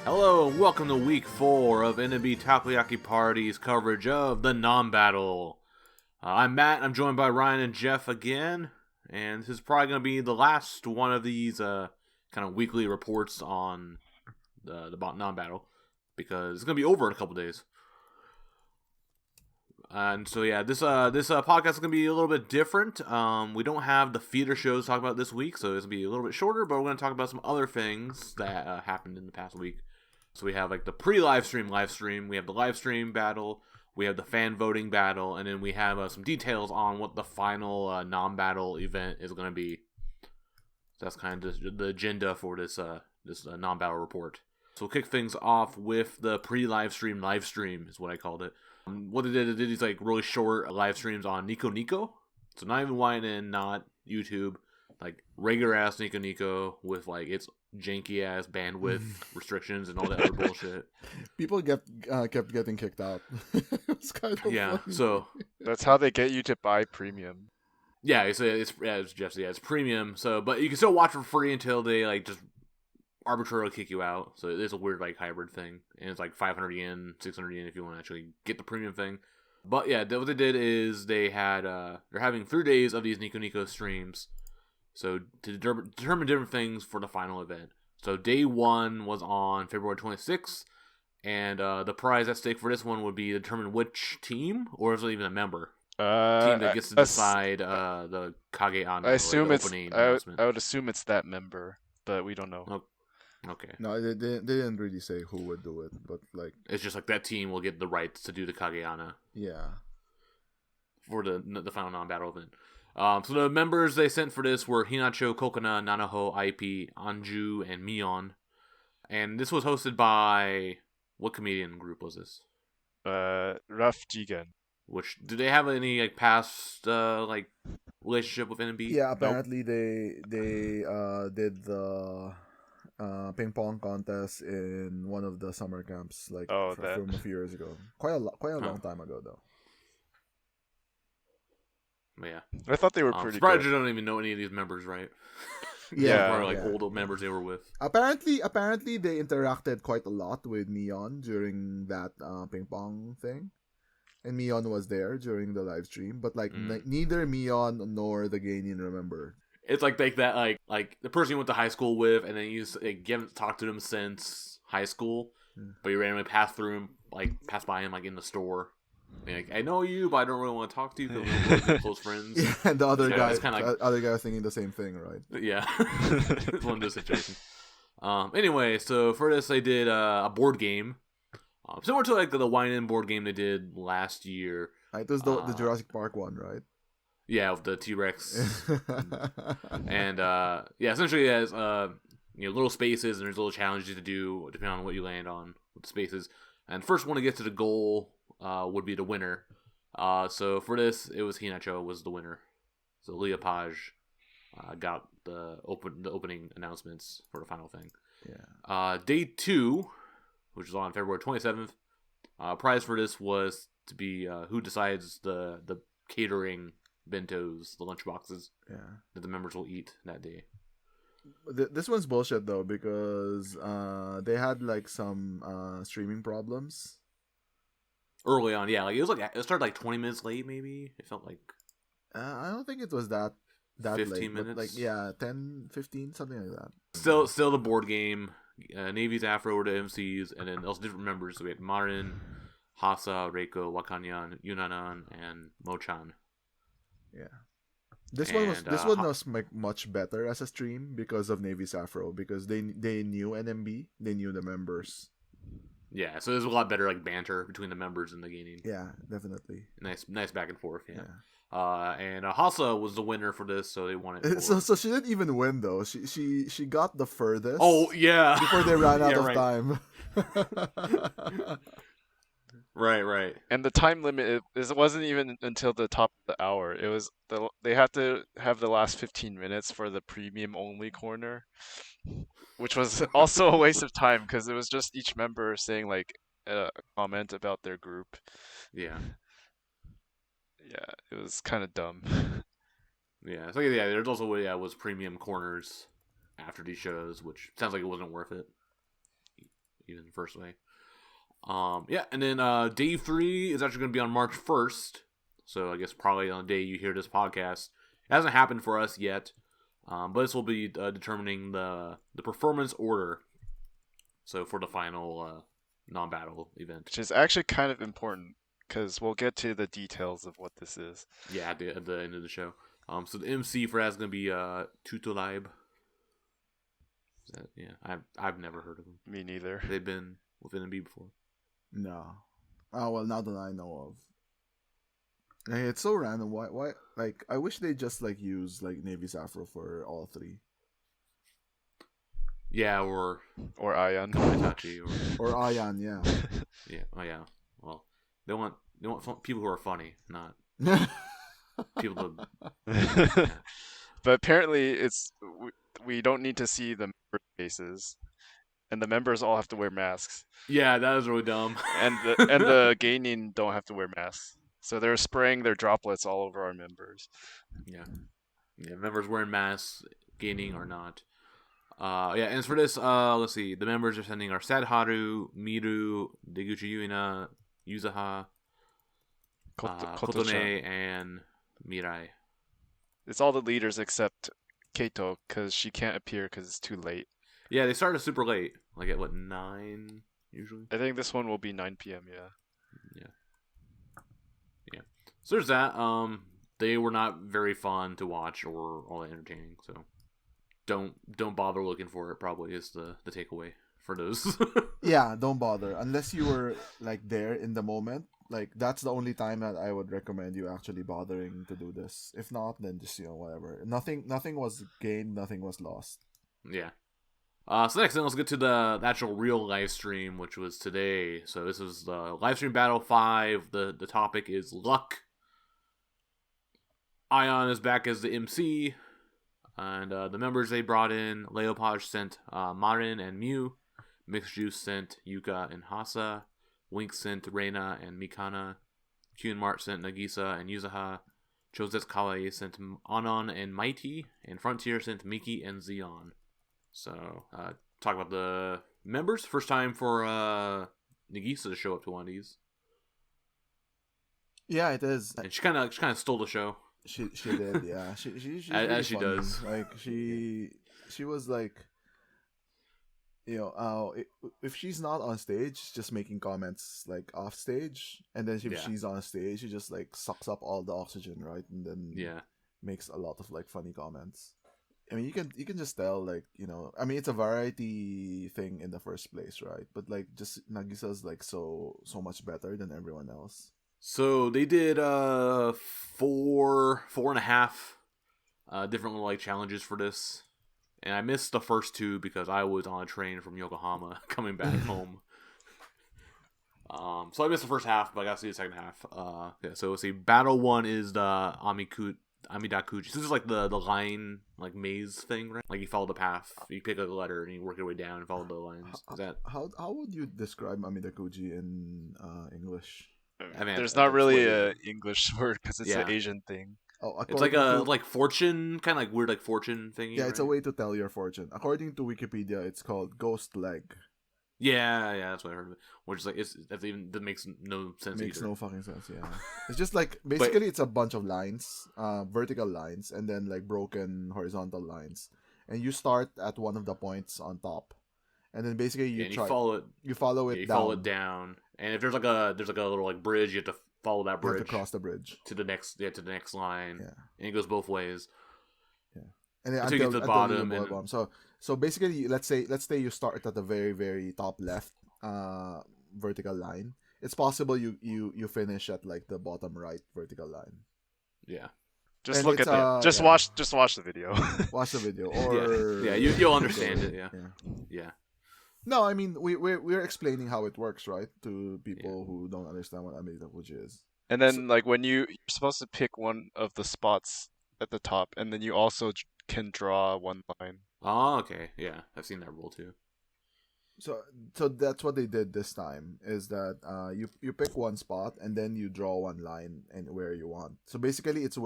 Hello and welcome to week 4 of NMB Takoyaki Party's coverage of the Nambattle. I'm Matt, I'm joined by Ryan and Jeff again, and this is probably going to be the last one of these kind of weekly reports on the Nambattle, because it's going to be over in a couple days. And so yeah, this podcast is going to be a little bit different. We don't have the theater shows to talk about this week, so it's going to be a little bit shorter, but we're going to talk about some other things that happened in the past week. So we have like the pre-livestream livestream, we have the livestream battle, we have the fan voting battle, and then we have some details on what the final non-battle event is going to be. So that's kind of the agenda for this non-battle report. So we'll kick things off with the pre-livestream livestream is what I called it. What they did these like really short live streams on Nico Nico. So not even YNN, not YouTube, like regular ass Nico Nico with like its janky ass bandwidth restrictions and all that other bullshit. People kept getting kicked out. It's kind of yeah. funny. So that's how they get you to buy premium. Yeah, it's Jeff said, it's premium. So, but you can still watch for free until they like just arbitrarily kick you out. So it's a weird like hybrid thing, and it's like 500 yen, 600 yen if you want to actually get the premium thing. But yeah, what they did is they had they're having 3 days of these Nico Nico streams. So to determine different things for the final event. So day 1 was on February 26th, and the prize at stake for this one would be to determine which team, or is it even a member? Team that gets to decide the Kage Ano. I assume like it's. I would assume it's that member, but we don't know. Okay. No, they didn't really say who would do it, but like it's just like that team will get the rights to do the Kage Ano. Yeah. For the final non-battle event. So the members they sent for this were Hinacho, Kokona, Nanaho, IP, Anju, and Mion. And this was hosted by... What comedian group was this? Rough Jigen. Which, do they have any like past like relationship with NMB? Yeah, apparently they did the ping pong contest in one of the summer camps like from a few years ago. Quite a long time ago though. Yeah, I thought they were pretty surprised good. you don't even know any of these members, right? Yeah, probably like old members they were with. Apparently they interacted quite a lot with Mion during that ping pong thing, and Mion was there during the live stream. But like neither Mion nor the Gainin remember. It's like that like the person you went to high school with, and then you haven't talked to them since high school, but you randomly pass by him like in the store. Like, I know you, but I don't really want to talk to you because we're close friends. Yeah, and the other guy, other guy was thinking the same thing, right? Yeah, it's one of those situations. Anyway, so for this, they did a board game, similar to like the YNN board game they did last year. It was the Jurassic Park one, right? Yeah, with the T-Rex, and essentially it has little spaces and there's little challenges to do depending on what you land on with the spaces. And first one to get to the goal would be the winner. So for this, it was Hinacho was the winner. So Leah Page got the opening announcements for the final thing. Yeah. Day 2, which was on February 27th. Prize for this was to be who decides the catering bentos, the lunch boxes that the members will eat that day. This one's bullshit though, because they had like some streaming problems early on. Yeah, like it started like 20 minutes late. Maybe it felt like I don't think it was that 15 late, minutes. Like 10, 15, something like that. Still the board game. Navy's Afro were the MCs, and then also different members. So we had Marin, Hasa, Reiko, Wakanyan, Yunanan, and Mochan. Yeah. This one was much better as a stream because of Navy's Afro, because they knew NMB, they knew the members. Yeah, so there's a lot better like banter between the members and the Gainin. Yeah, definitely. Nice back and forth. Yeah. And Hasa was the winner for this, so they won it. So she didn't even win though. She got the furthest. Oh yeah. Before they ran out of time. Right. And the time limit, it wasn't even until the top of the hour. It was they had to have the last 15 minutes for the premium only corner, which was also a waste of time because it was just each member saying like a comment about their group. Yeah. Yeah, it was kind of dumb. Yeah, so yeah, there's also was premium corners after these shows, which sounds like it wasn't worth it. even in the first way. Yeah, and then day 3 is actually going to be on March 1st. So I guess probably on the day you hear this podcast. It hasn't happened for us yet, but this will be determining the performance order. So for the final non-battle event, Which is actually kind of important because we'll get to the details of what this is. Yeah, at the end of the show. So the MC for that is going to be Tutolaib. Yeah, I've never heard of them. Me neither. They've been with NMB before. No. Oh, well, not that I know of. Hey, it's so random. Why? Like, I wish they just, like, use, like, Navy Sappho for all 3. Yeah, or Ayan. Itachi, Or Ayan, yeah. Yeah, oh yeah. Well, they want people who are funny, not people to. Yeah. But apparently, we don't need to see the member faces, and the members all have to wear masks, Yeah, that was really dumb. and the geinin don't have to wear masks. So they're spraying their droplets all over our members. Yeah, members wearing masks, gaining or not. Yeah, and for this, let's see. The members are sending are Sadharu, Miru, Deguchi Yuina, Yuzaha, Kotone, and Mirai. It's all the leaders except Keito, because she can't appear because it's too late. Yeah, they started super late, like at 9 usually. I think this one will be 9 p.m. Yeah. So there's that. They were not very fun to watch or all that entertaining. So don't bother looking for it. Probably is the takeaway for those. Yeah, don't bother unless you were like there in the moment. Like that's the only time that I would recommend you actually bothering to do this. If not, then just whatever. Nothing was gained. Nothing was lost. Yeah. So next, then let's get to the actual real live stream, which was today. So this is the live stream battle 5. The topic is luck. Ion is back as the MC, and the members they brought in: Leopage sent Marin and Mew, Mixed Juice sent Yuka and Hasa, Wink sent Reina and Mikana, Kyun Mart sent Nagisa and Yuzaha, Chosetsu Kawaii sent Anon and Mighty, and Frontier sent Miki and Zeon. So, talk about the members. First time for Nagisa to show up to one of these. Yeah, it is. And she kind of stole the show. She did, yeah. She's As really she funny. does. Like she was like, if she's not on stage, just making comments like off stage, and then if she's on stage, she just like sucks up all the oxygen, right? And then makes a lot of like funny comments. I mean, you can just tell, like, I mean, it's a variety thing in the first place, right? But like, just Nagisa's like so much better than everyone else. So they did 4.5 different like challenges for this, and I missed the first 2 because I was on a train from Yokohama coming back home. So I missed the first half, but I got to see the second half. So let's see. Battle 1 is the Amidakuji. So this is like the line, like maze thing, right? Like you follow the path, you pick a letter, and you work your way down and follow the lines. Is that how would you describe Amidakuji in English? I mean, there's not really a English word because it's an Asian thing. Oh, it's like a fortune, kind of like weird, like fortune thing. Yeah, it's a way to tell your fortune. According to Wikipedia, it's called ghost leg. Yeah, that's what I heard of it. Which is like that makes no sense. Makes either. no fucking sense. Yeah, it's just like basically it's a bunch of lines, vertical lines, and then like broken horizontal lines, and you start at one of the points on top, and then basically you follow it. You follow it. You down. follow it down, and if there's like a little like bridge, you have to follow that bridge. You have to cross the bridge to the next line. Yeah, and it goes both ways. Yeah, and then until you get to the bottom. So basically, let's say you start at the very very top left vertical line. It's possible you finish at like the bottom right vertical line. Yeah. Just look at it. Just watch the video. Watch the video, or you'll understand it. Yeah. No, I mean we're explaining how it works, right, to people who don't understand what Amidakuji is. And then like when you're supposed to pick one of the spots at the top, and then you also can draw one line. Oh, okay. Yeah, I've seen that rule too. So that's what they did this time, is that you pick one spot and then you draw one line and where you want. So basically it's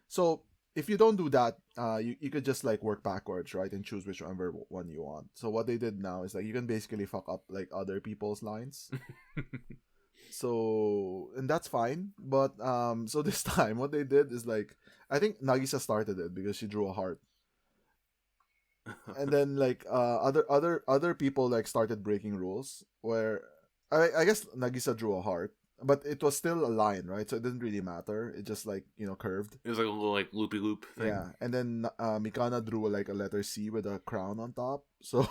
so if you don't do that, you could just like work backwards, right, and choose whichever one you want. So what they did now is like you can basically fuck up like other people's lines. So and that's fine, but so this time what they did is like I think Nagisa started it because she drew a heart, and then like other people like started breaking rules where I guess Nagisa drew a heart, but it was still a line, right? So it didn't really matter. It just like curved. It was like a little like loopy loop thing. Yeah, and then Mikana drew like a letter C with a crown on top. So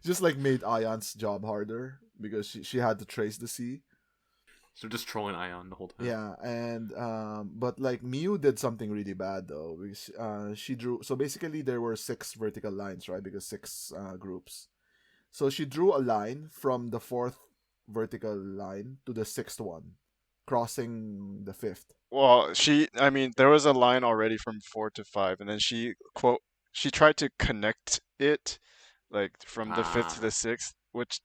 just like made Ayan's job harder because she had to trace the C. So just trolling Ion the whole time. Yeah, and but like Miu did something really bad though because she drew. So basically there were 6 vertical lines, right? Because 6 groups. So she drew a line from the 4th vertical line to the 6th one, crossing the 5th. Well, there was a line already from 4 to 5, and then she tried to connect it, like from the 5th to the 6th, which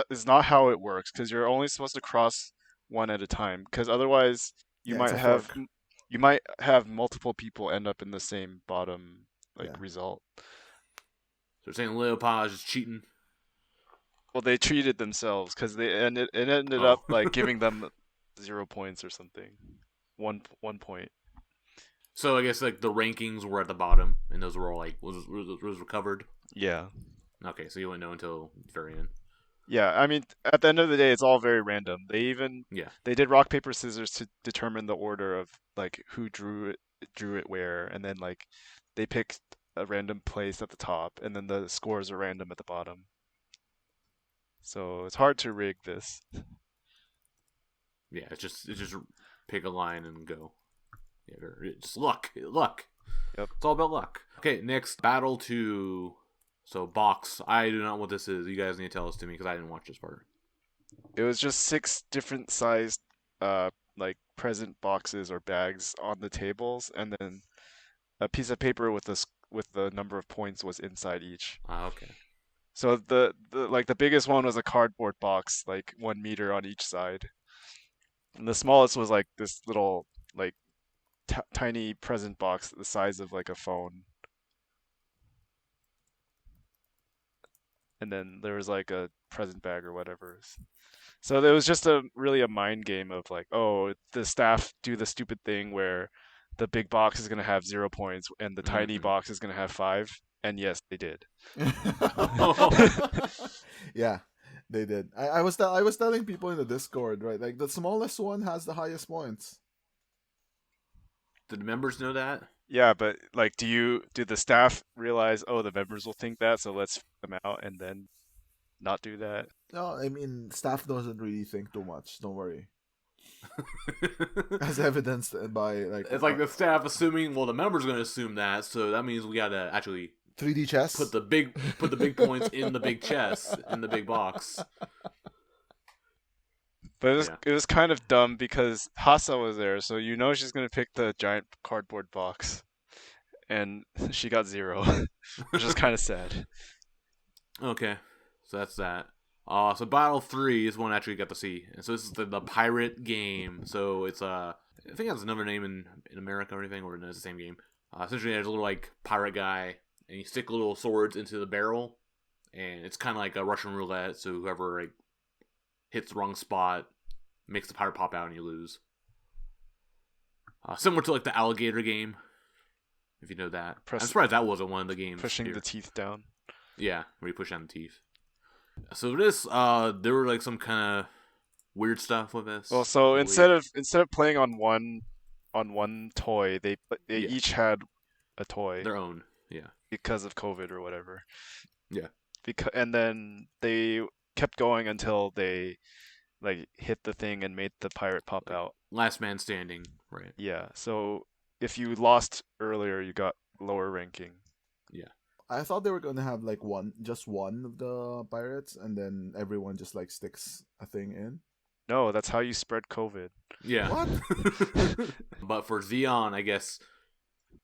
is not how it works, because you're only supposed to cross one at a time, because otherwise you might have multiple people end up in the same bottom result. So you're saying Leopold is cheating? Well, they treated themselves because it ended up like giving them 0 points or something. One point. So I guess like the rankings were at the bottom, and those were all like was recovered. Yeah. Okay, so you wouldn't know until the very end. Yeah, I mean, at the end of the day, it's all very random. They did rock paper scissors to determine the order of like who drew it where, and then like they picked a random place at the top, and then the scores are random at the bottom. So it's hard to rig this. Yeah, it's just pick a line and go. Yeah, it's luck. Yep. It's all about luck. Okay, next Battle 2. So box. I do not know what this is. You guys need to tell this to me because I didn't watch this part. It was just 6 different sized like present boxes or bags on the tables, and then a piece of paper with the number of points was inside each. Okay. So the biggest one was a cardboard box, like 1 meter on each side, and the smallest was like this little like tiny present box the size of like a phone. And then there was like a present bag or whatever. So it was just really a mind game of like, oh, the staff do the stupid thing where the big box is gonna have 0 points and the tiny box is gonna have 5. And yes, they did. Yeah, they did. I was telling people in the Discord, right? Like the smallest one has the highest points. Did the members know that? Yeah, but like, do the staff realize? Oh, the members will think that, so let's freak them out and then not do that. No, I mean staff doesn't really think too much. Don't worry. As evidenced by like it's like the staff assuming. Well, the members going to assume that, so that means we got to actually 3D chess. Put the big points in the big chess in the big box. But it was kind of dumb because Hasa was there, so she's gonna pick the giant cardboard box, and she got 0, which is kind of sad. Okay, so that's that. So Battle 3 is one I actually got to see, and so this is the pirate game. So it's I think it has another name in America or anything, or no, it's the same game. Essentially, there's a little like pirate guy, and you stick little swords into the barrel, and it's kind of like a Russian roulette. So whoever like hits the wrong spot makes the pirate pop out, and you lose. Similar to like the alligator game, if you know that. I'm surprised that wasn't one of the games. Pushing the teeth down. Yeah, where you push down the teeth. So this, there were like some kind of weird stuff with this. Well, so instead of playing on one toy, they each had a toy. Their own, yeah. Because of COVID or whatever. Yeah. And then they kept going until they like hit the thing and made the pirate pop out. Last man standing, right? Yeah. So if you lost earlier, you got lower ranking. Yeah. I thought they were gonna have like just one of the pirates, and then everyone just like sticks a thing in. No, that's how you spread COVID. Yeah. What? But for Zeon, I guess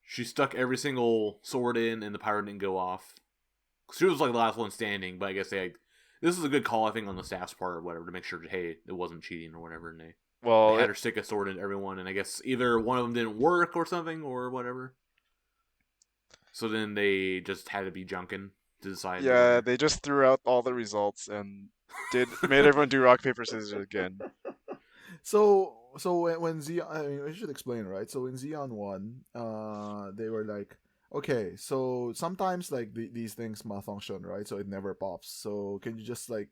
she stuck every single sword in, and the pirate didn't go off. She was like the last one standing, but I guess this is a good call, I think, on the staff's part or whatever to make sure that, hey, it wasn't cheating or whatever. And Well, They had her stick a sword in everyone, and I guess either one of them didn't work or something or whatever. So then they just had to be junkin to decide. the yeah, winner. they just threw out all the results and made everyone do rock paper scissors again. So when Xeon, I mean, we should explain, right? So when Xeon won, they were like, okay, so sometimes like these things malfunction, right? So it never pops. So can you just like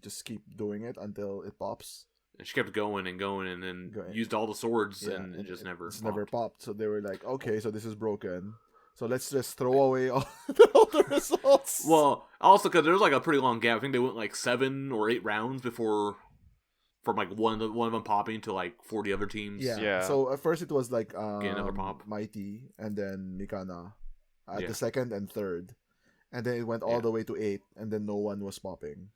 just keep doing it until it pops? And she kept going and going, and then used all the swords, and it just never. It's never popped. So they were like, okay, so this is broken. So let's just throw away all the results. Well, also because there was like a pretty long gap. I think they went like 7 or 8 rounds before, from like one of them popping to like 40 other teams. Yeah. So at first it was like Get another pop. Mighty and then Mikana at Yeah. the second and third, and then it went all the way to 8, and then no one was popping.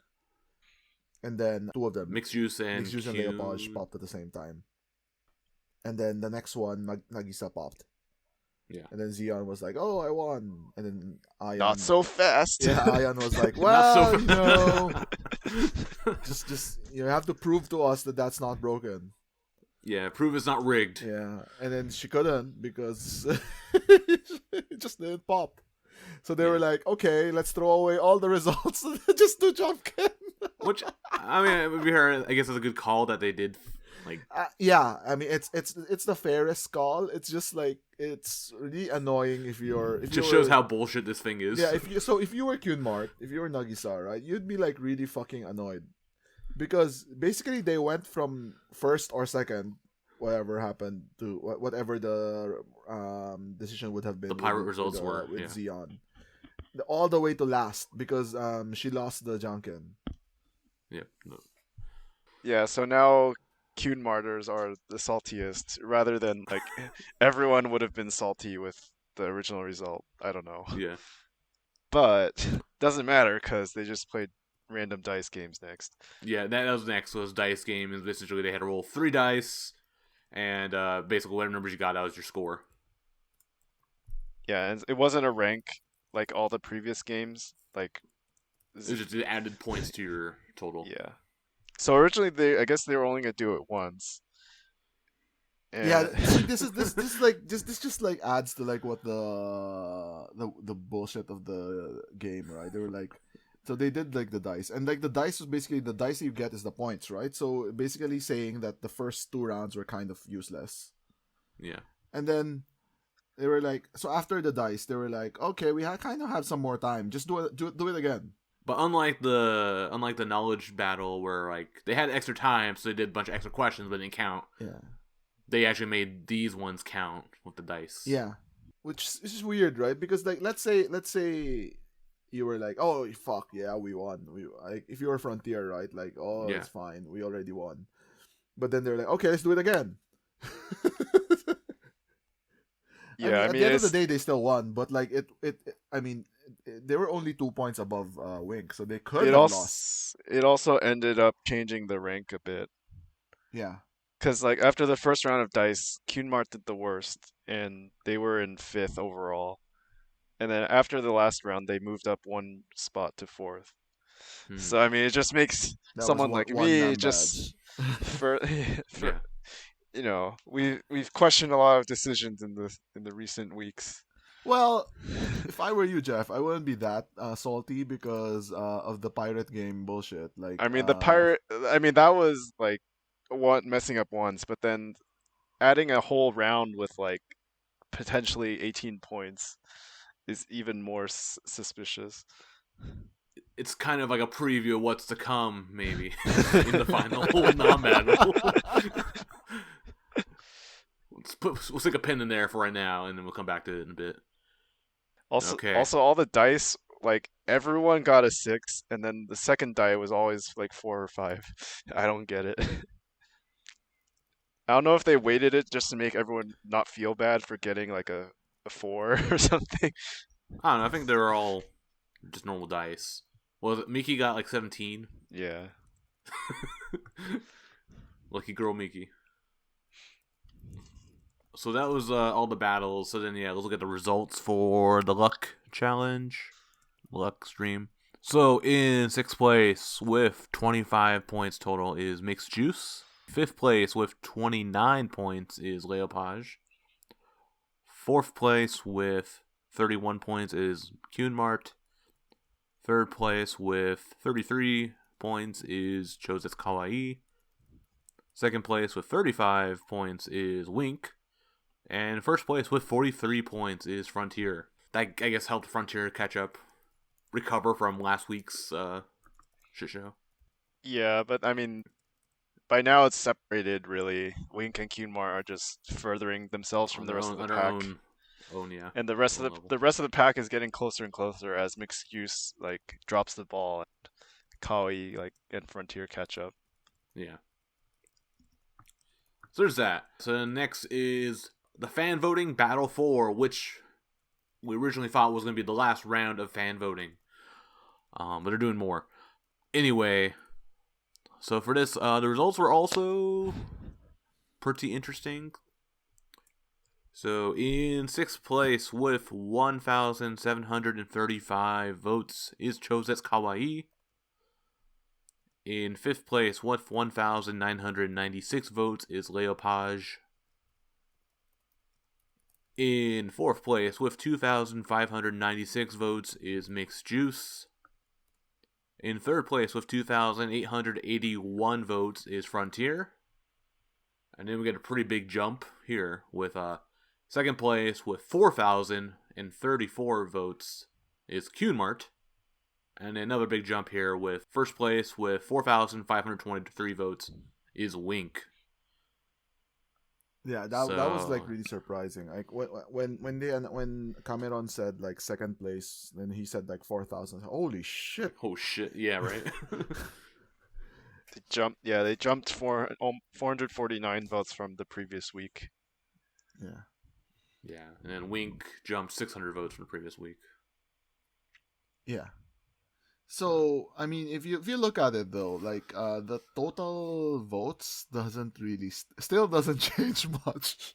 And then 2 of them, Mixed Juice and Leopage popped at the same time. And then the next one, Nagisa popped. Yeah. And then Xeon was like, "Oh, I won." And then Ion, Not so fast. Yeah, Ion was like, Not so "Well, just you have to prove to us that that's not broken." Yeah, prove it's not rigged. Yeah, and then she couldn't because it just didn't pop. So they were like, "Okay, let's throw away all the results and just do Jumpkin." Which, I mean, it would be her. I guess it's a good call that they did. Like, yeah, I mean, it's the fairest call. It's just like it's really annoying if it just shows how bullshit this thing is. Yeah, if you were Kyunmart, if you were Nagisa, right, you'd be like really fucking annoyed because basically they went from first or second, whatever happened, to whatever the decision would have been. The pirate results were with Xeon, all the way to last because she lost the Junkin. Yep. No. Yeah, so now Kyun Martyrs are the saltiest, rather than like everyone would have been salty with the original result. I don't know. Yeah. But doesn't matter because they just played random dice games next. Yeah, that was next. Was dice game, and basically they had to roll 3 dice, and basically whatever numbers you got, that was your score. Yeah, and it wasn't a rank like all the previous games. Like it was just added points to your total. Yeah. So originally I guess they were only gonna do it once. And... Yeah, see, this just like adds to like what the bullshit of the game, right? They were like, so they did like the dice, and like the dice was basically the dice you get is the points, right? So basically saying that the first 2 rounds were kind of useless. Yeah. And then they were like, so after the dice, they were like, okay, we kind of have some more time, just do it again. But unlike the knowledge battle where like they had extra time, so they did a bunch of extra questions but didn't count. Yeah. They actually made these ones count with the dice. Yeah. Which is just weird, right? Because like let's say you were like, "Oh, fuck, yeah, we won." Like if you were Frontier, right? Like, "Oh, Yeah. it's fine. We already won." But then they're like, "Okay, let's do it again." Yeah, at the end of the day they still won, but like they were only 2 points above Wink, so they could have lost. It also ended up changing the rank a bit. Yeah. Because like after the first round of dice, Kyunmart did the worst, and they were in 5th overall. And then after the last round, they moved up 1 spot to 4th. So I mean, it just makes someone like me just for we've questioned a lot of decisions in the recent weeks. Well, if I were you, Jeff, I wouldn't be that salty because of the pirate game bullshit. Like, I mean, that was like messing up once, but then adding a whole round with like potentially 18 points is even more suspicious. It's kind of like a preview of what's to come, maybe, in the final non-battle. We'll stick a pin in there for right now, and then we'll come back to it in a bit. Also, all the dice, like everyone got a 6, and then the second die was always like 4 or 5. I don't get it. I don't know if they weighted it just to make everyone not feel bad for getting like a 4 or something. I don't know. I think they were all just normal dice. Well, Miki got like 17. Yeah. Lucky girl, Miki. So that was all the battles. So then, let's look at the results for the luck challenge, luck stream. So in 6th place with 25 points total is Mixed Juice. fifth place with 29 points is Leopage. Fourth place with 31 points is Cunmart. Third place with 33 points is Chosetsu Kawaii. Second place with 35 points is Wink. And first place with 43 points is Frontier. That, I guess, helped Frontier catch up, recover from last week's shit show. Yeah, but I mean, by now it's separated, really. Wink and Cunmar are just furthering themselves from the rest of the pack. Yeah. And the rest of the pack is getting closer and closer as Mixcuse drops the ball and Kawi and Frontier catch up. Yeah. So there's that. So next is the fan voting Battle 4, which we originally thought was going to be the last round of fan voting. But they're doing more. Anyway, so for this, the results were also pretty interesting. So in sixth place with 1,735 votes is Chosetsu Kawaii. In fifth place with 1,996 votes is Leopage. In fourth place with 2,596 votes is Mixed Juice. In third place with 2,881 votes is Frontier. And then we get a pretty big jump here with second place with 4,034 votes is Cunmart. And another big jump here with first place with 4,523 votes is Wink. Yeah, that was really surprising. Like when Cameron said second place, then he said 4,000. Holy shit! Oh shit! Yeah, right. They jumped 449 votes from the previous week. Yeah. Yeah, and then Wink jumped 600 votes from the previous week. Yeah. So I mean, if you look at it though, the total votes doesn't really still doesn't change much.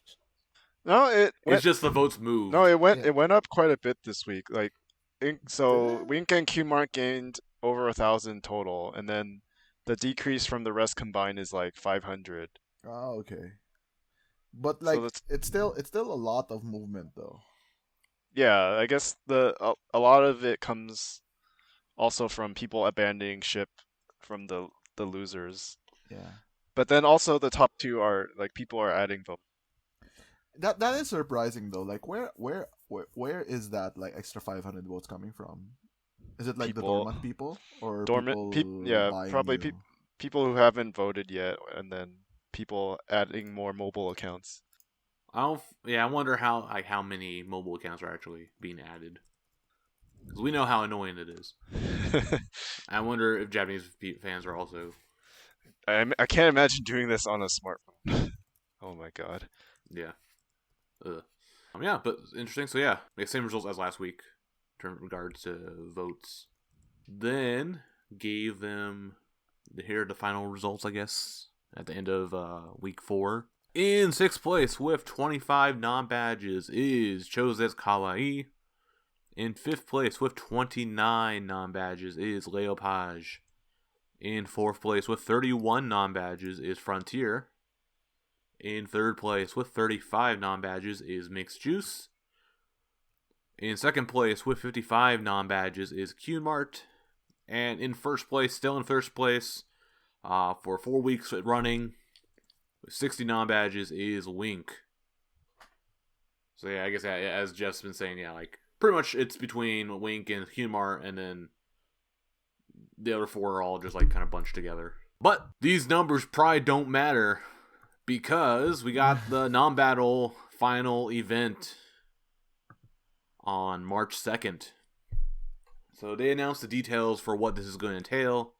No, it's just the votes moved. No, it went up quite a bit this week. Wink and Qmark gained over 1,000 total, and then the decrease from the rest combined is 500. Oh, okay. But it's still a lot of movement though. Yeah, I guess a lot of it comes also from people abandoning ship from the losers. Yeah. But then also the top two are people are adding votes. That is surprising though. Where is that extra 500 votes coming from? Is it the dormant people or people probably people who haven't voted yet, and then people adding more mobile accounts. I wonder how many mobile accounts are actually being added. Because we know how annoying it is. I wonder if Japanese fans are also... I can't imagine doing this on a smartphone. Oh my god. Yeah. Yeah, but interesting. So yeah, same results as last week in regards to votes. Then gave them... Here are the final results, I guess, at the end of week 4. In sixth place with 25 non-badges is Chosetsu Kawaii. In fifth place with 29 non-badges is Leopage. In fourth place with 31 non-badges is Frontier. In third place with 35 non-badges is Mixed Juice. In second place with 55 non-badges is Cunmart. And in first place, still in first place, for 4 weeks running, with 60 non-badges is Wink. So yeah, I guess as Jeff's been saying, pretty much it's between Wink and Cunmart, and then the other 4 are all just kind of bunched together. But these numbers probably don't matter because we got the Nambattle final event on March 2nd. So they announced the details for what this is going to entail.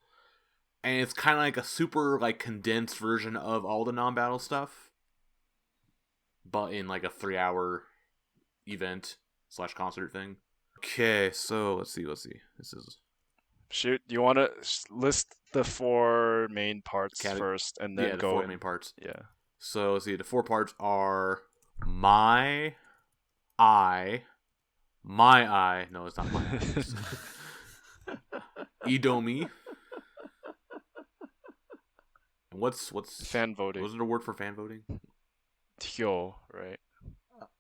And it's kind of a super condensed version of all the non-battle stuff. But in a 3-hour event / concert thing. Okay, so let's see. This is... Shoot, do you want to list the 4 main parts first and then go 4 main parts. Yeah. So let's see, the 4 parts are my eye. No, it's not my eye. Idomi. What's Fan voting. Wasn't there a word for fan voting? Tyo, right?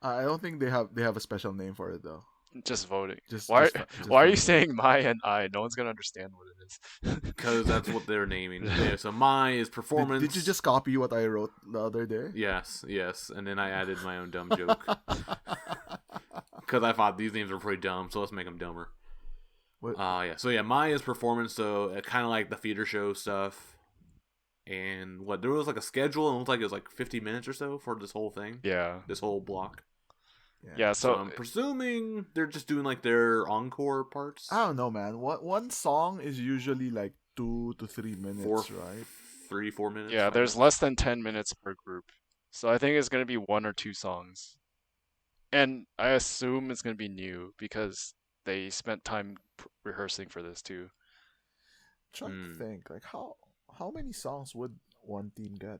I don't think they have a special name for it though. Just voting. Just Why are you voting. saying my and I? No one's gonna understand what it is. Because that's what they're naming. Yeah, so my is performance. Did you just copy what I wrote the other day? Yes, and then I added my own dumb joke. Because I thought these names were pretty dumb, so let's make them dumber. Yeah. So yeah, my is performance, so kind of like the theater show stuff. And there was like a schedule, and it looked like it was like 50 minutes or so for this whole thing. Yeah. This whole block. Yeah, so I'm presuming they're just doing like their encore parts. I don't know, man. One song is usually like 2 to 3 minutes, right? 3-4 minutes. Yeah, there's less than 10 minutes per group. So I think it's going to be 1 or 2 songs. And I assume it's going to be new because they spent time rehearsing for this too. Trying to think, like how many songs would one team get?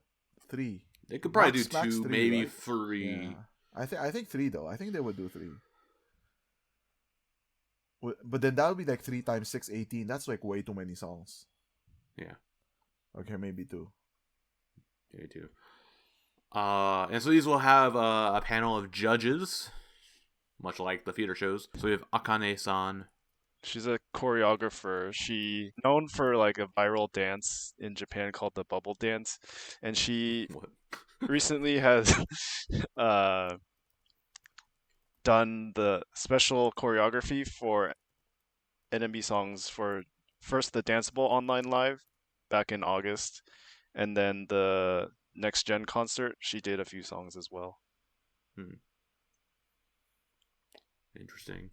3. They could probably Max do 2, 3, maybe right? 3. Yeah. I think 3 though. I think they would do 3. But then that would be like 3 times 6, 18. That's like way too many songs. Yeah. Okay, maybe 2. Maybe 2. And so these will have a panel of judges, much like the theater shows. So we have Akane-san. She's a choreographer. She known for like a viral dance in Japan called the bubble dance, and she recently has done the special choreography for NMB songs for first the Danceable Online Live back in August, and then the Next Gen concert. She did a few songs as well. Interesting.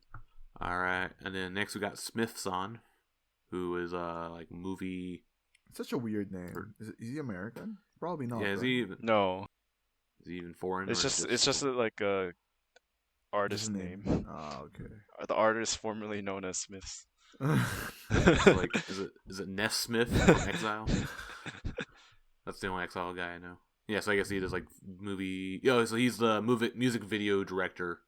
All right, and then next we got Smith-san, who is like movie. Such a weird name. Is he American? Probably not. Yeah, is right? he even? No, Is he even foreign? it's just like a artist name. Ah, okay. The artist formerly known as Smiths. So, like, is it Ness Smith from Exile? That's the only Exile guy I know. Yeah, so I guess he does like movie. So he's the music video director.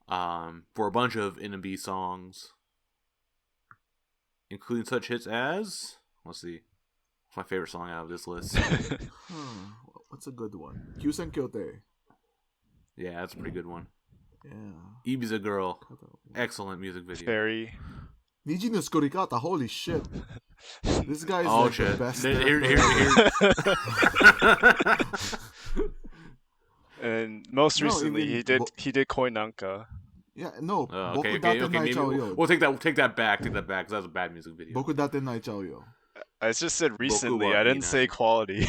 For a bunch of NMB songs, including such hits as, let's see, what's my favorite song out of this list? What's a good one? Kyusen Kyote. Yeah, that's a pretty good one. Yeah. Ibiza Girl, excellent music video. Fairy. Niji no Skurikata, holy shit. This guy is like shit. the best. Here. And most recently, he did Koi Nanka. Yeah, no. Okay, Boku Daten maybe Naichao Yo. we'll take that back, because that was a bad music video. Boku Daten Naichao Yo. I just said recently. I didn't say quality.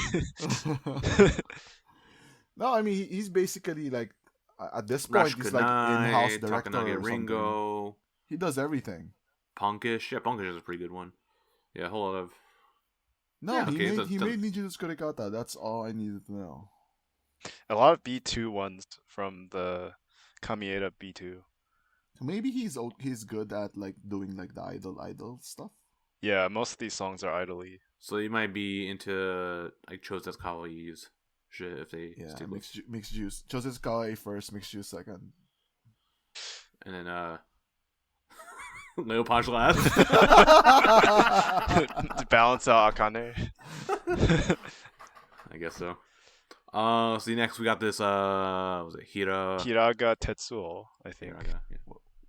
No, I mean he's basically like at this point he's like in-house director Takanage or Ringo. something. He does everything. Punkish. Yeah, Punkish is a pretty good one. Yeah, a whole lot of. No, Yeah, he made Niji no Skurikata. That's all I needed to know. A lot of B2 ones from the Kamieda B2. Maybe he's good at like doing like the idol stuff. Yeah, most of these songs are idly. So you might be into like Chosetsu Kawaii's shit if they stick with. Mixed juice. Chosetsu Kawaii first, mixed juice second. And then Leo Punch last. To balance out Akane. I guess so. See, next we got this. Was it Hiraga Tetsuo, I think. Hiraga, yeah.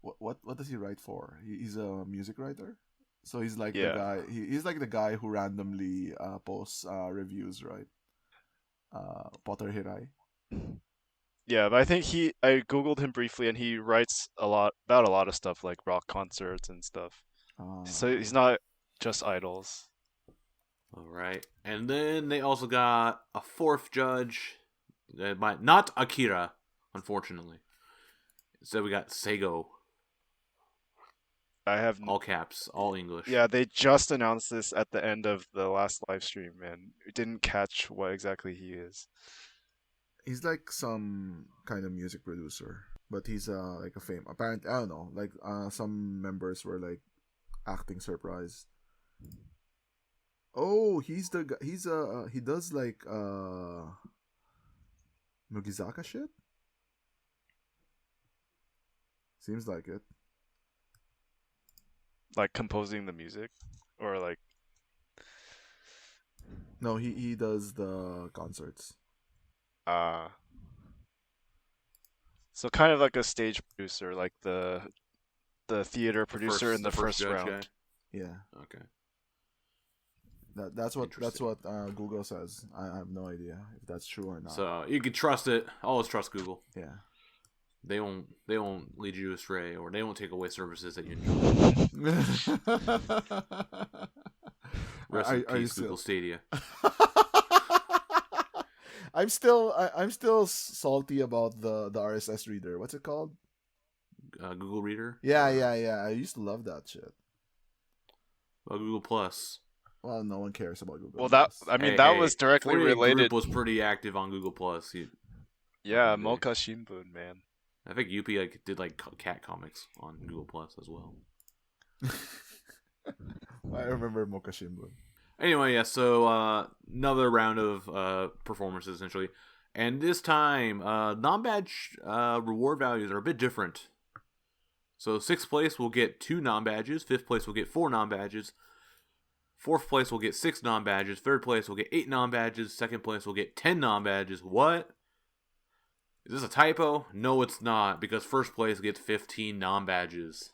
What does he write for? He's a music writer, so he's like Yeah. the guy. He's like the guy who randomly posts reviews, right? Potter Hirai. Yeah, but I think I googled him briefly, and he writes about a lot of stuff like rock concerts and stuff. So he's not just idols. All right, and then they also got a fourth judge, not Akira, unfortunately. Instead, we got Seigo. I have All caps, all English. Yeah, they just announced this at the end of the last live stream, and didn't catch what exactly he is. He's like some kind of music producer, but he's like a fame. Apparently, I don't know. Like some members were like acting surprised. Oh, he's the guy. He does like Nogizaka shit. Seems like it. Like composing the music, or like No, he does the concerts. So kind of like a stage producer, like the theater producer in The the first first judge round. guy. Yeah, Okay. that's what Interesting. Google says. I have no idea if that's true or not. So you can trust it. Always trust Google. Yeah. They won't lead you astray, or they won't take away services that you enjoy. Rest in peace, Google Stadia. I'm still salty about the RSS reader. What's it called? Google Reader. Yeah. I used to love that shit. Well, Google Plus. Well, no one cares about Google. Well, Plus. that was directly 48 related. Group was pretty active on Google Plus. Yeah, Mocha Shimbun, man. I think UP did cat comics on Google Plus as well. I remember Mocha Shimbun. Anyway, yeah. So another round of performances essentially, and this time non-badge reward values are a bit different. So 6th place will get 2 non-badges, 5th place will get 4 non-badges, 4th place will get 6 non-badges, 3rd place will get 8 non-badges, 2nd place will get 10 non-badges. What? Is this a typo? No, it's not, because 1st place gets 15 non-badges.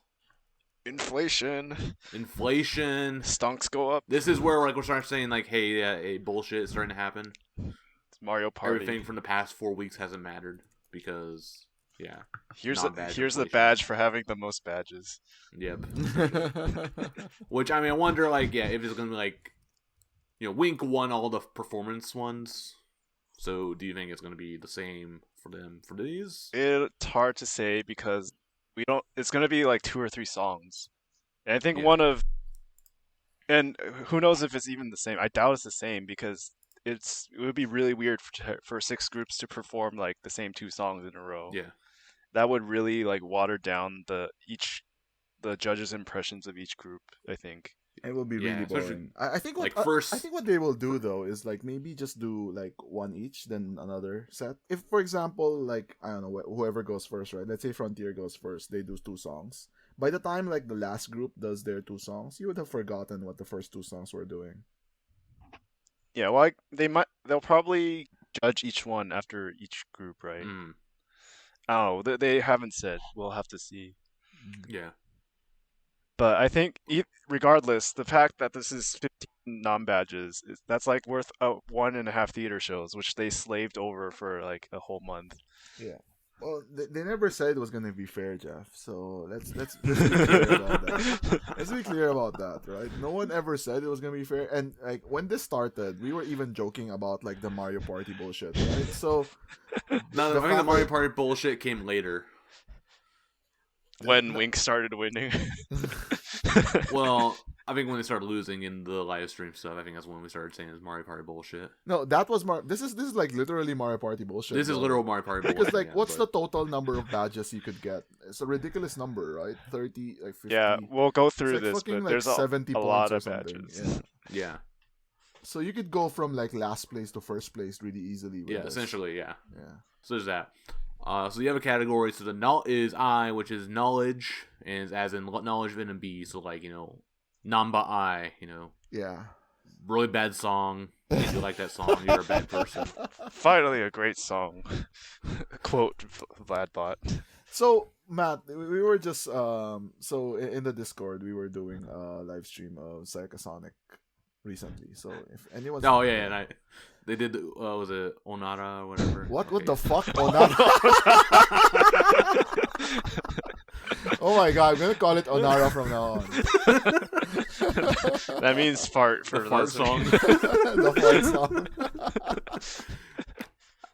Inflation. Stonks go up. This is where we're starting saying hey, bullshit is starting to happen. It's Mario Party. Everything from the past 4 weeks hasn't mattered because here's inflation. the badge for having the most badges. Yep. Which I wonder if it's gonna be Wink won all the performance ones. So do you think it's gonna be the same for them for these? It's hard to say because it's gonna be 2 or 3 songs. And I think and who knows if it's even the same. I doubt it's the same because it would be really weird for 6 groups to perform the same 2 songs in a row. Yeah. That would really water down the judges' impressions of each group, I think. It will be really boring. I think what I think what they will do though is maybe just do one each, then another set. If for example I don't know, whoever goes first, right? Let's say Frontier goes first, they do 2 songs. By the time the last group does their 2 songs, you would have forgotten what the first 2 songs were doing. Yeah, well, they'll probably judge each one after each group, right? Oh, they haven't said. We'll have to see. Yeah. But I think, regardless, the fact that this is 15 non-badges, that's worth 1.5 theater shows, which they slaved over for a whole month. Yeah. Well, they never said it was gonna be fair, Jeff. So let's be clear about that. Let's be clear about that, right? No one ever said it was gonna be fair. And when this started, we were even joking about the Mario Party bullshit, right? So I think the Mario Party bullshit came later. When Wink started winning. Well, I think when they started losing in the live stream stuff, I think that's when we started saying it's Mario Party bullshit. No, that was This is literally Mario Party bullshit. This is literal Mario Party bullshit. Because what's the total number of badges you could get? It's a ridiculous number, right? 30, 50. Yeah, we'll go through this, fucking, but there's 70 a lot of badges. Yeah. So you could go from last place to first place really easily. With this. Essentially, yeah. Yeah. So there's that. So the other category, so the is I, which is knowledge, and as in knowledge of NMB. So Namba I, Yeah. Really bad song. If you like that song, you're a bad person. Finally, a great song. Quote Vladbot. So Matt, we were just so in the Discord we were doing a live stream of Psychosonic recently. So if anyone's and they did was it Onara or whatever? What the fuck Onara? Oh my god, I'm gonna call it Onara from now on. That means fart for the fart song. The fart song.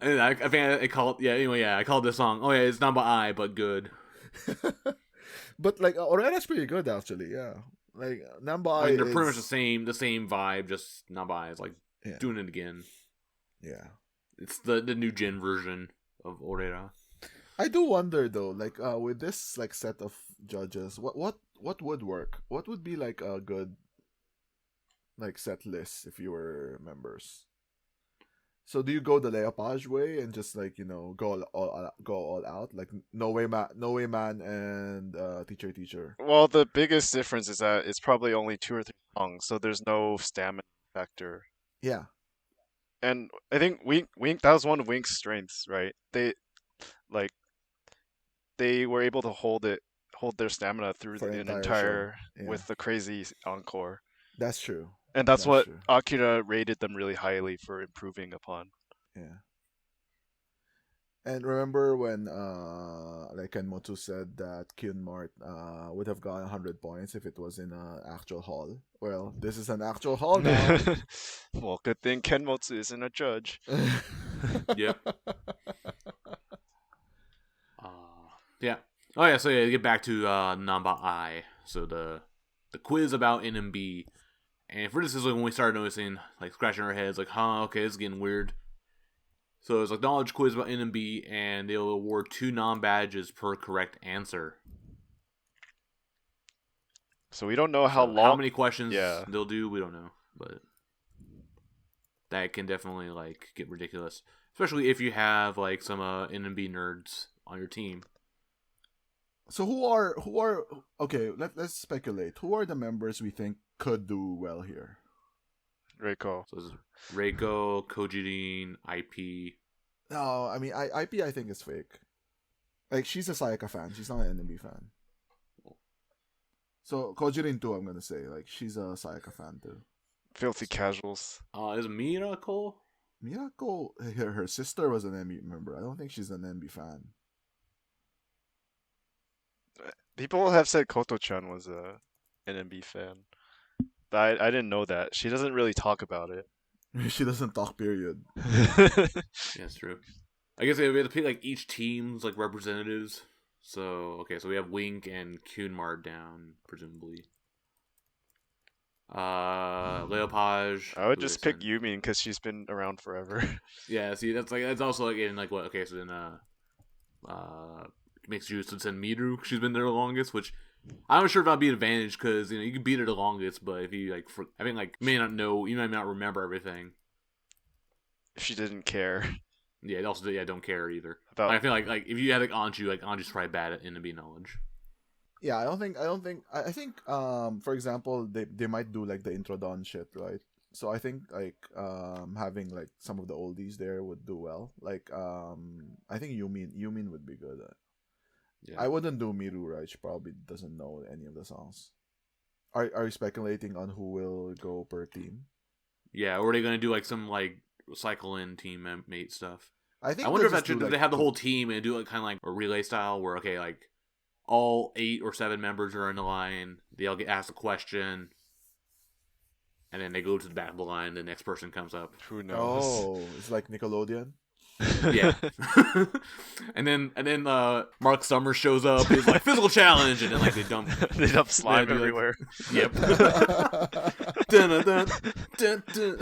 And I think I called I called this song. Oh yeah, it's not by I, but good. But Orera's pretty good actually. Yeah, Namba. They're pretty much the same vibe. Just Namba is doing it again. Yeah, it's the new gen version of Orera. I do wonder though, with this set of judges, what would work? What would be a good set list if you were members? So do you go the Leopage way and just go all out No Way Man and Teacher? Well, the biggest difference is that it's probably only 2 or 3 songs, so there's no stamina factor. Yeah. And I think Wink that was one of Wink's strengths, right? Like they were able to hold their stamina through For an an entire show. entire Yeah. with the crazy encore. That's true. And that's That's what true. Akira rated them really highly for improving upon. Yeah. And remember when like Kenmotsu said that Kyunmart would have gotten 100 points if it was in an actual hall. Well, this is an actual hall now. Well, good thing Kenmotsu isn't a judge. Yep. Yeah. Oh yeah. So yeah, get back to Namba So the quiz about NMB, and for this is like when we started noticing, like scratching our heads, like, huh, okay, this is getting weird. So it's like knowledge quiz about NMB, and they'll award 2 non-badges per correct answer. So we don't know how So long. how many questions Yeah. they'll do, we don't know, but that can definitely like get ridiculous, especially if you have like some NMB nerds on your team. So who are okay? Let's speculate. Who are the members we think could do well here? Reiko. So this is Reiko, Kojirin, IP. No, I mean IP. I think is fake. Like she's a Sayaka fan. She's not an NMB fan. So Kojirin too. I'm gonna say like she's a Sayaka fan too. Filthy casuals. Is Mirako? Miyako, her sister was an NMB member. I don't think she's an NMB fan. People have said Koto-chan was a NMB fan. But I didn't know that. She doesn't really talk about it. She doesn't talk. Period. Yeah, that's true. I guess we have to pick like each team's like representatives. So okay, so we have Wink and Kunmar down, presumably. Leopage. I would just pick Yumin because she's been around forever. Yeah, see, that's also like in like what? Okay, so then makes you to send Miru. She's been there the longest, which I'm not sure if that'd be an advantage because you can beat her the longest, but if you like, I think like may not know, you might not remember everything. If she didn't care. Yeah, also don't care either. About... I feel like if you had like Anju's probably bad at NMB knowledge. Yeah, I think for example they might do like the intro dawn shit, right? So I think like having like some of the oldies there would do well. Like I think Yumin would be good at. Yeah. I wouldn't do Miru, right? She probably doesn't know any of the songs. Are you speculating on who will go per team? Yeah, or are they gonna do like some like cycle in team mate stuff? I wonder if they have the whole team and do it kind of like a relay style where okay, like all 8 or 7 members are in the line, they all get asked a question, and then they go to the back of the line, the next person comes up. Who knows? Oh, it's like Nickelodeon. Yeah. and then Mark Summers shows up, he's like physical challenge, and then like they dump slime everywhere. Yep. Dun, dun, dun, dun.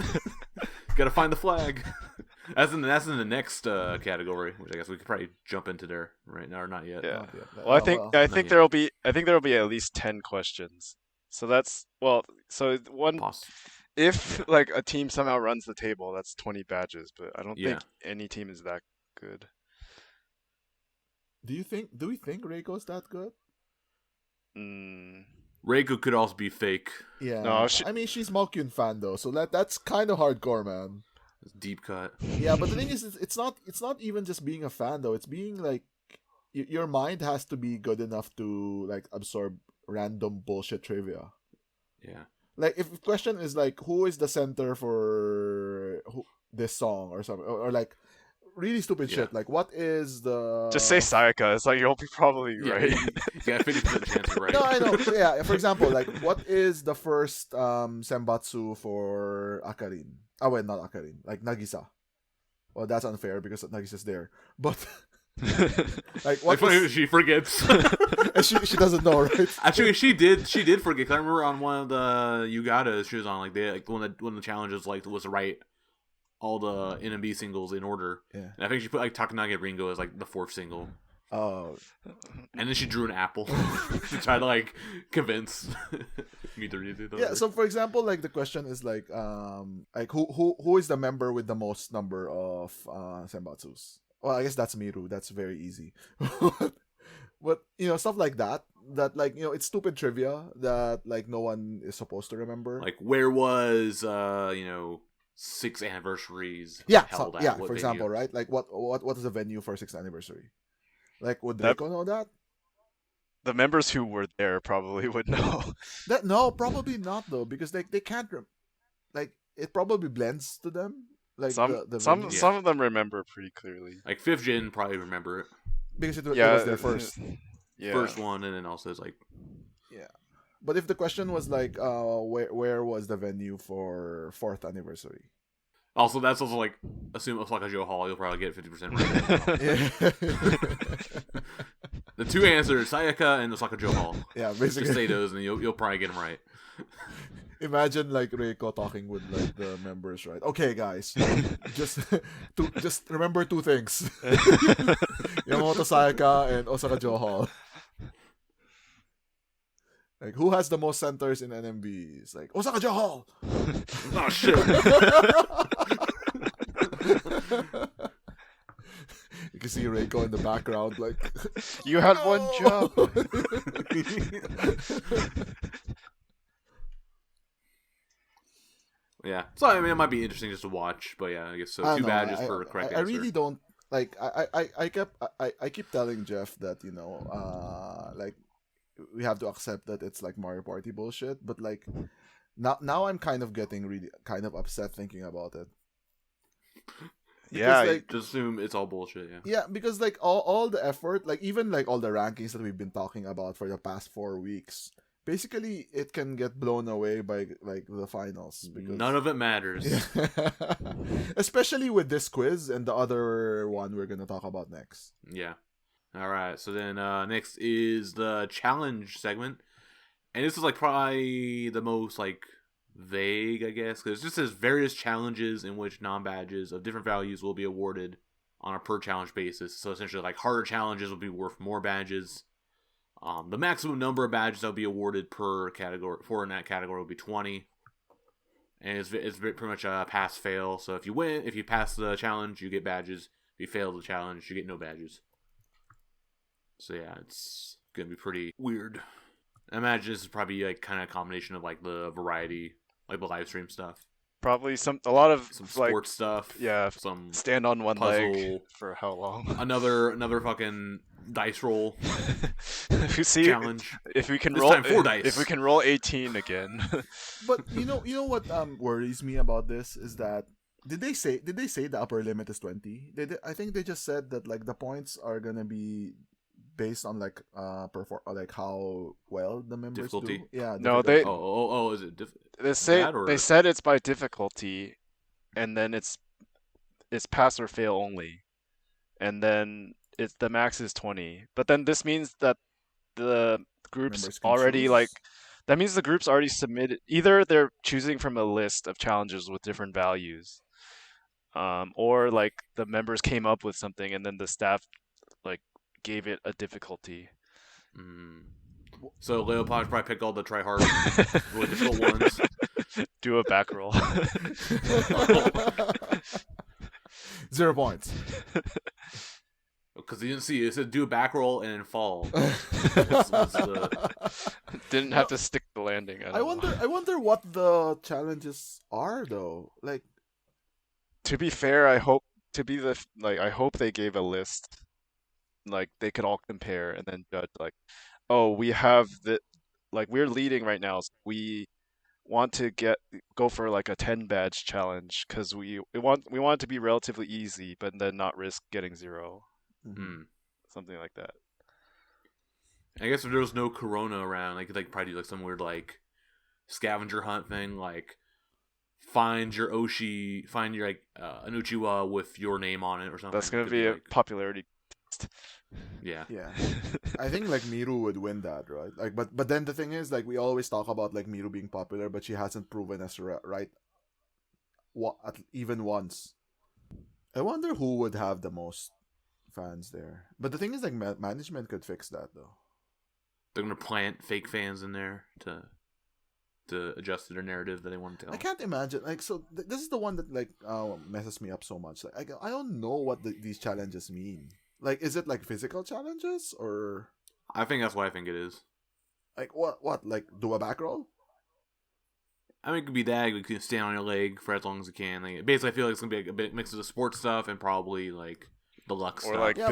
Gotta find the flag. That's in the next category, which I guess we could probably jump into there right now, or not yet. Yeah. Well, I think there'll be at least 10 questions. So that's if like a team somehow runs the table, that's 20 badges. But I don't think any team is that good. Do we think Reiko's that good? Reiko could also be fake. Yeah. No, I mean she's Malkyun fan though, so that's kind of hardcore, man. It's deep cut. Yeah, but the thing is, it's not even just being a fan though. It's being like your mind has to be good enough to like absorb random bullshit trivia. Yeah. Like if the question is like who is the center for this song or something, or like really stupid shit, like what is the just say Sayaka. It's like you'll be probably right. Yeah, 50% chance right. No, I know. Yeah, for example, like what is the first senbatsu for Akarin? Oh wait, not Akarin. Like Nagisa. Well, that's unfair because Nagisa's there. But like what? She forgets. she doesn't know, right? Actually, she did forget. I remember on one of the Yugatas she was on, like they like one of the challenges like was to write all the NMB singles in order. Yeah. And I think she put like Takanage Ringo as like the 4th single. Oh. And then she drew an apple to try to like convince me to read it. Yeah, so for example, like the question is like who is the member with the most number of senbatsus? Well, I guess that's Miru. That's very easy. But stuff like that like it's stupid trivia that like no one is supposed to remember. Like where was 6 anniversaries Yeah, held at. yeah. What For example, venues. right? Like what is the venue for 6th anniversary? Like, would That- Rico know that? The members who were there probably would know. That no, probably not though, because they can't like it probably blends to them. Like the venue. Some of them remember pretty clearly. Like 5th Gen probably remember it. Because it Yeah, was their first. Yeah. First one, and then also it's like Yeah. But if the question was like, where was the venue for 4th anniversary? also that's also like assume Osaka Joe Hall, you'll probably get 50% Yeah. The two answers, Sayaka and Osaka Joe Hall. Yeah, Just say basically. those and you'll probably get them right. Imagine like Reiko talking with like the members, right? Okay, guys, just remember 2 things: Yamamoto Sayaka and Osaka Joe Hall. Like, who has the most centers in NMB? It's like Osaka Joe Hall. Oh shit. You can see Reiko in the background, like You had one job. Yeah. So I mean it might be interesting just to watch, but yeah, I guess so. I 2 don't know, badges per correct I answer. really don't like. I keep telling Jeff that like we have to accept that it's like Mario Party bullshit, but like now I'm kind of getting really kind of upset thinking about it. Yeah, like, Just assume it's all bullshit, yeah. yeah, because like all the effort, like even like all the rankings that we've been talking about for the past 4 weeks, basically it can get blown away by like the finals because None of it matters. yeah. Especially with this quiz and the other one we're gonna talk about next. Yeah. Alright, so then next is the challenge segment. And this is like probably the most like vague, I guess, because it just says various challenges in which non-badges of different values will be awarded on a per challenge basis. So essentially like harder challenges will be worth more badges. The maximum number of badges that will be awarded per category for in that category will be 20. And it's pretty much a pass-fail. So if you pass the challenge, you get badges. If you fail the challenge, you get no badges. So yeah, it's gonna be pretty weird. I imagine this is probably like kind of a combination of like the variety, like the live stream stuff, probably a lot of some like sports stuff, some stand on one puzzle, leg for how long? another fucking dice roll You see, challenge. if we can This roll, time 4 dice. if we can roll 18 again. But you know what worries me about this is that did they say the upper limit is 20? I think they just said that like the points are gonna be based on like like how well the members Difficulty? do. Yeah. No, difficulty. Is it they said it's by difficulty, and then it's pass or fail only, and then it's the max is 20. But then this means that the groups Members can already choose. like that means the groups already submitted. Either they're choosing from a list of challenges with different values, or like the members came up with something and then the staff like gave it a difficulty. So Leopold probably picked all the try hard, really difficult ones. Do a back roll. 0 points. Because you didn't see it said do a back roll and then fall. Didn't have to stick the landing. I wonder what the challenges are though. Like, to be fair, I hope they gave a list, like they could all compare and then judge like, oh, we have like we're leading right now, so we want to go for like a 10 badge challenge because we want it to be relatively easy, but then not risk getting 0. Mm-hmm. Something like that. I guess if there was no Corona around, I could like probably do like some weird like scavenger hunt thing, like find your like an Uchiwa with your name on it or something. That's gonna Could be a like, popularity test. Yeah. I think like Miru would win that, right? Like, but then the thing is, like, we always talk about like Miru being popular, but she hasn't proven us right. Even once. I wonder who would have the most fans there. But the thing is, like, management could fix that though. They're gonna plant fake fans in there to adjust to their narrative that they want to tell. I can't imagine. Like, so this is the one that like messes me up so much. Like, I don't know what these challenges mean. Like, is it like physical challenges or? I think that's what I think it is. Like what? Like do a back roll? I mean, it could be that. You can stand on your leg for as long as you can. Like, basically, I feel like it's gonna be a bit mix of the sports stuff and probably like the luck Or stuff. like Yeah,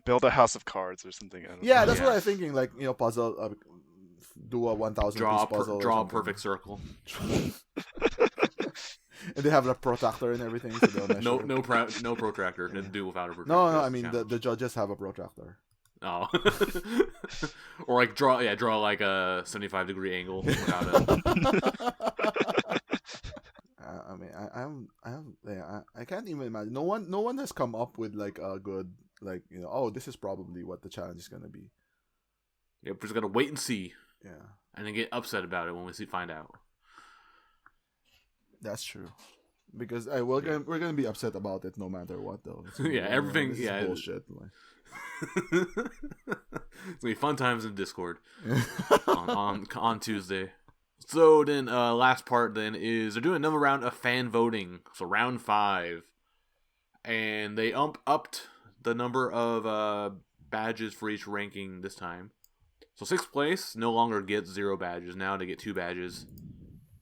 build a house of cards or something. I don't Yeah, know. that's what Yeah. I'm thinking. Like, puzzle, do a 1,000 piece puzzle. or Draw a something. perfect circle. And they have a protractor and everything, so they'll measure. No protractor. Yeah. Do without a protractor. No, That's I mean challenge. the judges have a protractor. Oh. Or like draw like a 75-degree angle without it. I mean, I can't even imagine. No one has come up with like a good like oh, this is probably what the challenge is gonna be. Yeah, we're just gonna wait and see. Yeah, And then get upset about it when we find out. that's true. Because we're gonna be upset about it no matter what though. Yeah, everything. This Yeah, is bullshit. Like. It's gonna be fun times in Discord on Tuesday. So then, last part then is they're doing another round of fan voting. So round 5, and they upped the number of badges for each ranking this time. So 6th place no longer gets 0 badges. Now they get 2 badges.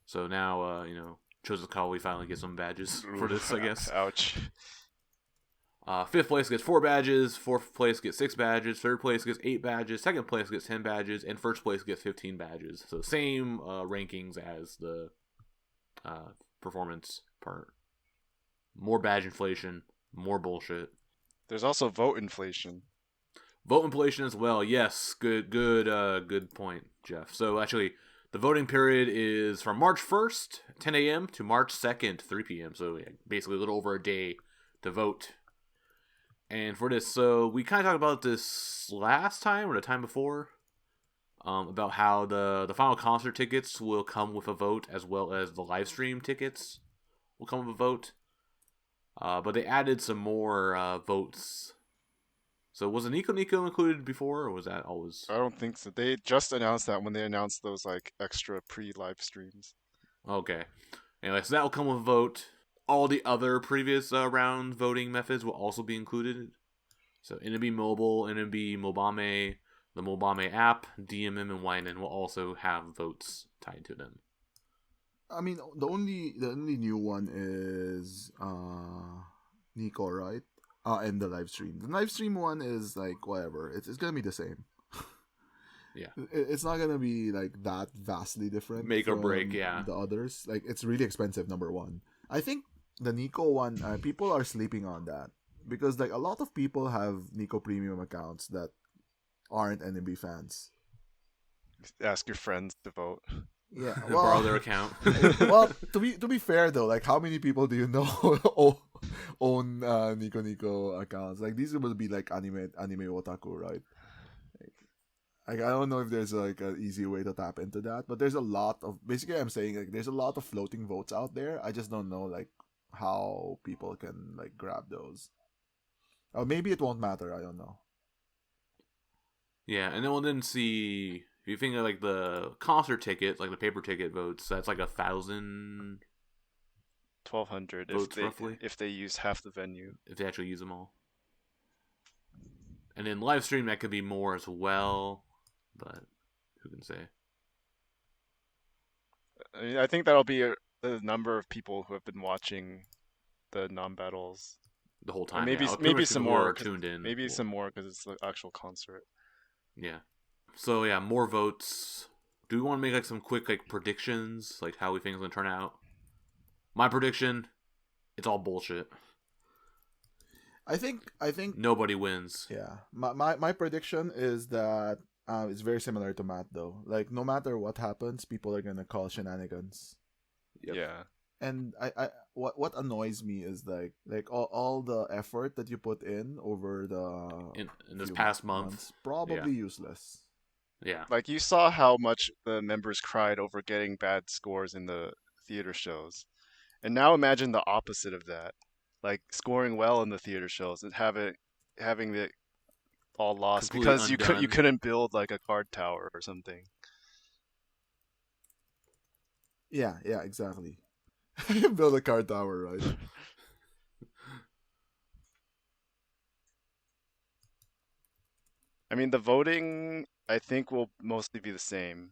So now Chosen Kawi finally gets some badges for this, I guess. Ouch. 5th place gets 4 badges, 4th place gets 6 badges, 3rd place gets 8 badges, 2nd place gets 10 badges, and 1st place gets 15 badges. So same rankings as the performance part. More badge inflation, more bullshit. There's also vote inflation. Vote inflation as well. Yes, good point, Jeff. So actually, the voting period is from March 1st, 10 a.m. to March 2nd, 3 p.m. So yeah, basically a little over a day to vote. And for this, so we kind of talked about this last time or the time before, about how the final concert tickets will come with a vote, as well as the live stream tickets will come with a vote. But they added some more votes. So was Nico Nico included before, or was that always? I don't think so. They just announced that when they announced those like extra pre-live streams. Okay. Anyway, so that will come with a vote. All the other previous round voting methods will also be included. So NMB Mobile, NMB Mobame, the Mobame app, DMM, and YNN will also have votes tied to them. I mean, the only new one is Nico, right? And the live stream. The live stream one is like whatever. It's gonna be the same. Yeah. It's not gonna be like that vastly different. Make or break, yeah. The others, like it's really expensive. Number one, I think the Nico one, people are sleeping on that because like a lot of people have Nico premium accounts that aren't NMB fans. Ask your friends to vote. Yeah, borrow their account. Well, to be fair though, like how many people do you know own Nico Nico accounts? Like these will be like anime otaku, right? Like I don't know if there's like an easy way to tap into that, but there's a lot of basically I'm saying like there's a lot of floating votes out there. I just don't know like how people can like grab those. Or maybe it won't matter. I don't know. Yeah, and then we'll then see. If you think of like the concert tickets, like the paper ticket votes, that's like 1,000. 1,200 votes roughly, if they use half the venue. if they actually use them all. And then live stream that could be more as well, but who can say? I mean, I think that'll be the number of people who have been watching the non-battles The whole time. maybe yeah. maybe some more tuned in. Maybe some more because it's the actual concert. Yeah. So yeah, more votes. Do we want to make like some quick like predictions, like how we think it's gonna turn out? My prediction, it's all bullshit. I think Nobody wins. yeah. My prediction is that it's very similar to Matt though. Like no matter what happens, people are gonna call shenanigans. Yep. Yeah. And I what annoys me is like all the effort that you put in over the In this few past month. months, probably useless. Yeah. Like you saw how much the members cried over getting bad scores in the theater shows. And now imagine the opposite of that. Like scoring well in the theater shows and having it all lost Completely because undone. you couldn't build like a card tower or something. Yeah, exactly. Build a card tower, right? I mean, the voting I think will mostly be the same.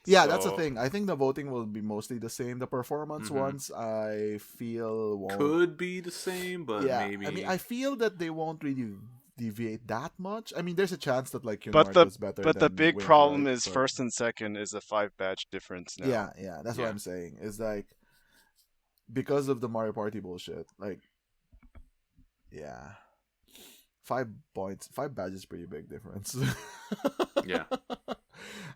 Yeah, that's the So- thing. I think the voting will be mostly the same. The performance ones, I feel won't. Could be the same, but Yeah, maybe. I mean, I feel that they won't really deviate that much. I mean, there's a chance that like But Kunmart the does better but than the big Wink, problem right? is But- first and second is a 5 badge difference now. Yeah, that's what Yeah. I'm saying. Is like because of the Mario Party bullshit. Like, yeah, 5 points, 5 badges, pretty big difference. Yeah.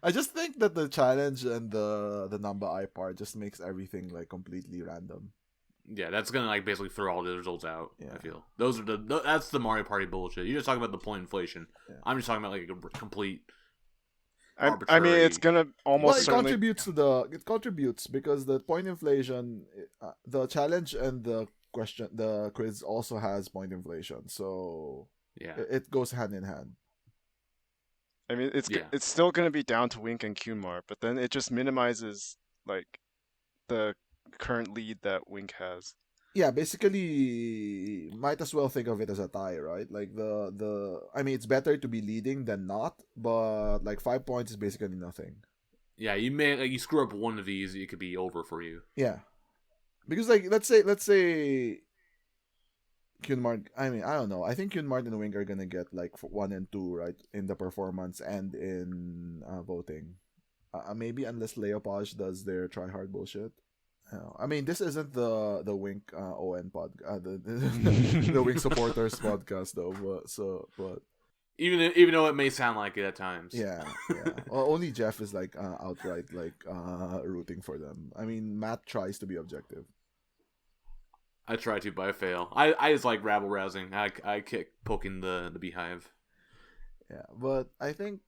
I just think that the challenge and the number I part just makes everything like completely random. Yeah, that's gonna like basically throw all the results out. Yeah. I feel those are that's the Mario Party bullshit. You're just talking about the point inflation. Yeah. I'm just talking about like a complete. I mean, it's gonna almost Well, it certainly. contributes because the point inflation, the challenge and the quiz also has point inflation, so Yeah. it goes hand in hand. I mean, Yeah. it's still gonna be down to Wink and Kunmar, but then it just minimizes like the current lead that Wink has. Yeah, basically, might as well think of it as a tie, right? Like I mean, it's better to be leading than not, but like 5 points is basically nothing. Yeah, you may like you screw up one of these, it could be over for you. Yeah, because like let's say Kunmart. I mean, I don't know. I think Kunmart and Wink are gonna get like 1 and 2, right, in the performance and in voting. Maybe unless Leopage does their try hard bullshit. I mean, this isn't the Wink ON pod, the Wink supporters podcast though. But Even though it may sound like it at times. yeah. Well, only Jeff is like outright like rooting for them. I mean, Matt tries to be objective. I try to, but I fail. I just like rabble rousing. I kick poking the beehive. Yeah, but I think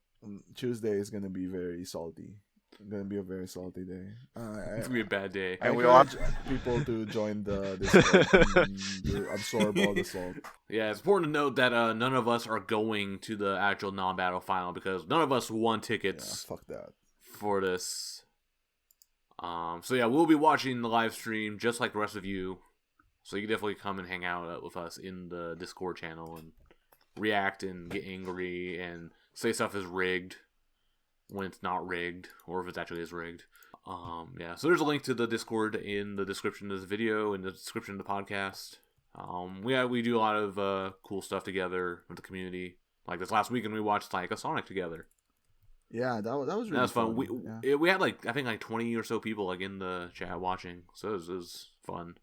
Tuesday is gonna be very salty. Gonna be a very salty day. It's gonna be a bad day. I And we all encourage people to join the Discord and absorb all the salt. Yeah, it's important to note that none of us are going to the actual non-battle final because none of us won Yeah, tickets fuck that. for this. So yeah, we'll be watching the live stream just like the rest of you. So you can definitely come and hang out with us in the Discord channel and react and get angry and say stuff is rigged when it's not rigged, or if it actually is rigged. Yeah, so there's a link to the Discord in the description of this video and the description of the podcast. We do a lot of cool stuff together with the community. Like this last weekend, we watched like a Sonic together. Yeah, that was really That was fun. We had like I think like 20 or so people like in the chat watching, so it was fun.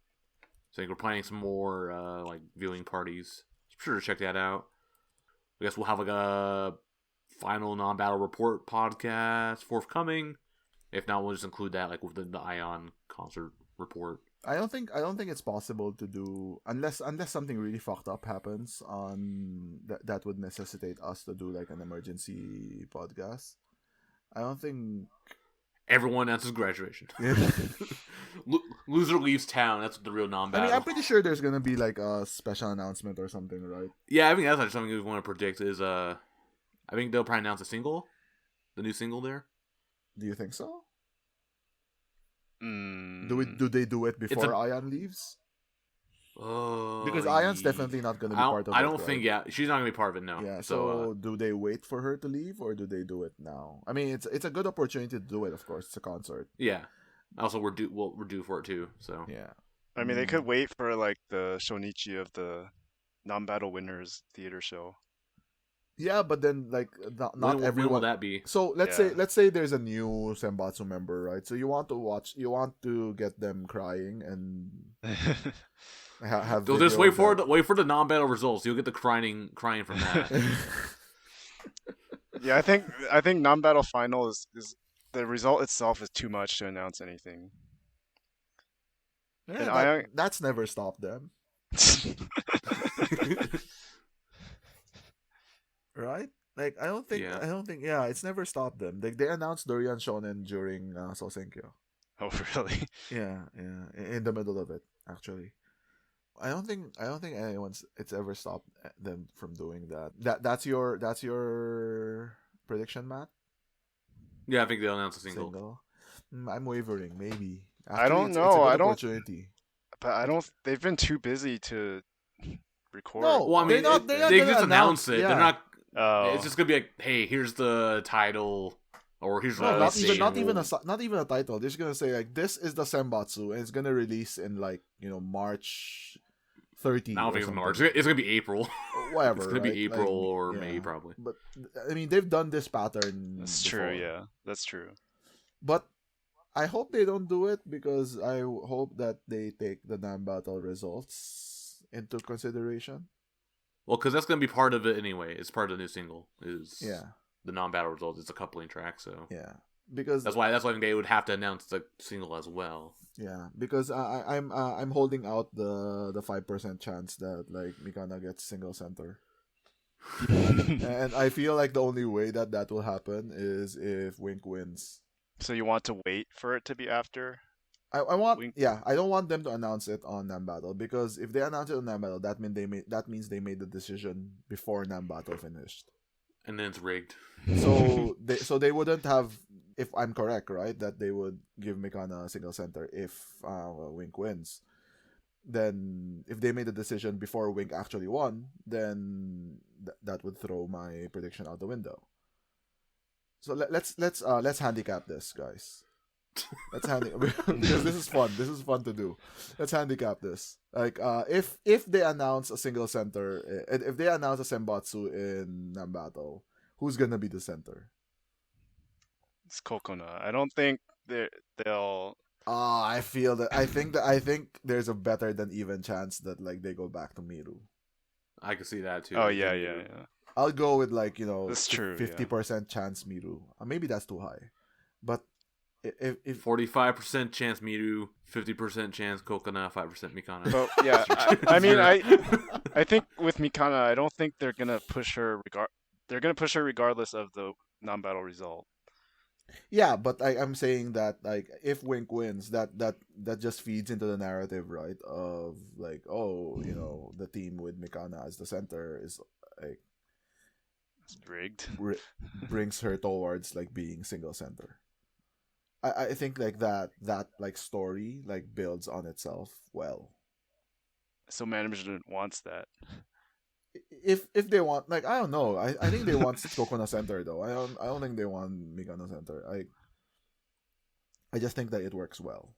So I think we're planning some more like viewing parties. Be sure to check that out. I guess we'll have like a final non-battle report podcast forthcoming. If not, we'll just include that like within the Ion concert report. I don't think it's possible to do unless something really fucked up happens on that would necessitate us to do like an emergency podcast. I don't think Everyone announces graduation. Loser leaves town. That's the real I non-battle. mean, I'm pretty sure there's gonna be like a special announcement or something, right? Yeah, I think that's like something we want to predict is I think they'll probably announce a single, the new single there. Do you think so? Mm. Do they do it before Ion leaves? Oh, Because Ion's definitely not gonna be part of it. I don't right? think. Yeah, she's not gonna be part of it. No. Yeah. So So do they wait for her to leave or do they do it now? I mean, it's a good opportunity to do it. Of course, it's a concert. yeah. Also, we're due for it too. So Yeah. I mean, they could wait for like the Shonichi of the non-battle winners theater show. Yeah, but then like not when will everyone. that be? So let's Yeah. say there's a new Senbatsu member, right? So you want to get them crying and have. So just video wait for the non-battle results. You'll get the crying from that. Yeah, I think non-battle final is the result itself is too much to announce anything. Yeah, And that's never stopped them, right? Like I don't think yeah, it's never stopped them. They announced Dorian Shonen during Sosenkyo. Oh, really? Yeah, in the middle of it actually. I don't think it's ever stopped them from doing that. That's your prediction, Matt? Yeah, I think they'll announce a single. I'm wavering. Maybe. I don't it's know. a good I don't- opportunity. But I don't. They've been too busy to record. No, Well, I mean, they're not they gonna just announce it. yeah. They're not. Oh. It's just gonna be like, hey, here's the title. Or he's No, let's not see. even a title. They're just gonna say like this is the senbatsu, and it's gonna release in like March 30. I don't or think it's something. March. It's gonna be April. Whatever. It's gonna right? be April Like, or yeah. May probably. But I mean, they've done this pattern. That's before. true. Yeah, that's true. But I hope they don't do it because I hope that they take the Nambattle results into consideration. Well, because that's gonna be part of it anyway. It's part of the new single. Is Yeah. the non-battle results. It's a coupling track, so Yeah. Because that's why I think they would have to announce the single as well. yeah, because I'm holding out the 5% chance that like Mikana gets single center. And I feel like the only way that will happen is if Wink wins. So you want to wait for it to be after? I want Wink. I don't want them to announce it on Nambattle because if they announce it on Nambattle, that means they made the decision before Nambattle finished. And then it's rigged. So they wouldn't have, if I'm correct, right, that they would give Mikana a single center if Wink wins. Then if they made the decision before Wink actually won, then that would throw my prediction out the window. So let's handicap this, guys. Let's because this is fun. This is fun to do. Let's handicap this. Like if they announce a single center, if they announce a senbatsu in Nambattle, who's gonna be the center? It's Kokona. I don't think they'll. I feel that I think there's a better than even chance that like they go back to Miru. I can see that too. Oh yeah. I'll go with like That's true, 50% chance Miru. Maybe that's too high, but if 45% chance Miru, 50% chance Kokona, 5% Mikana. But yeah, I mean, I think with Mikana, I don't think they're gonna push her. They're gonna push her regardless of the non-battle result. yeah, but I'm saying that like if Wink wins, that just feeds into the narrative, right? Of like, oh, the team with Mikana as the center is like It's rigged. brings her towards like being single center. I think like that like story like builds on itself well. So management wants that. If they want, like, I don't know, I think they want Kokona center though. I don't think they want Mikana center. I just think that it works well.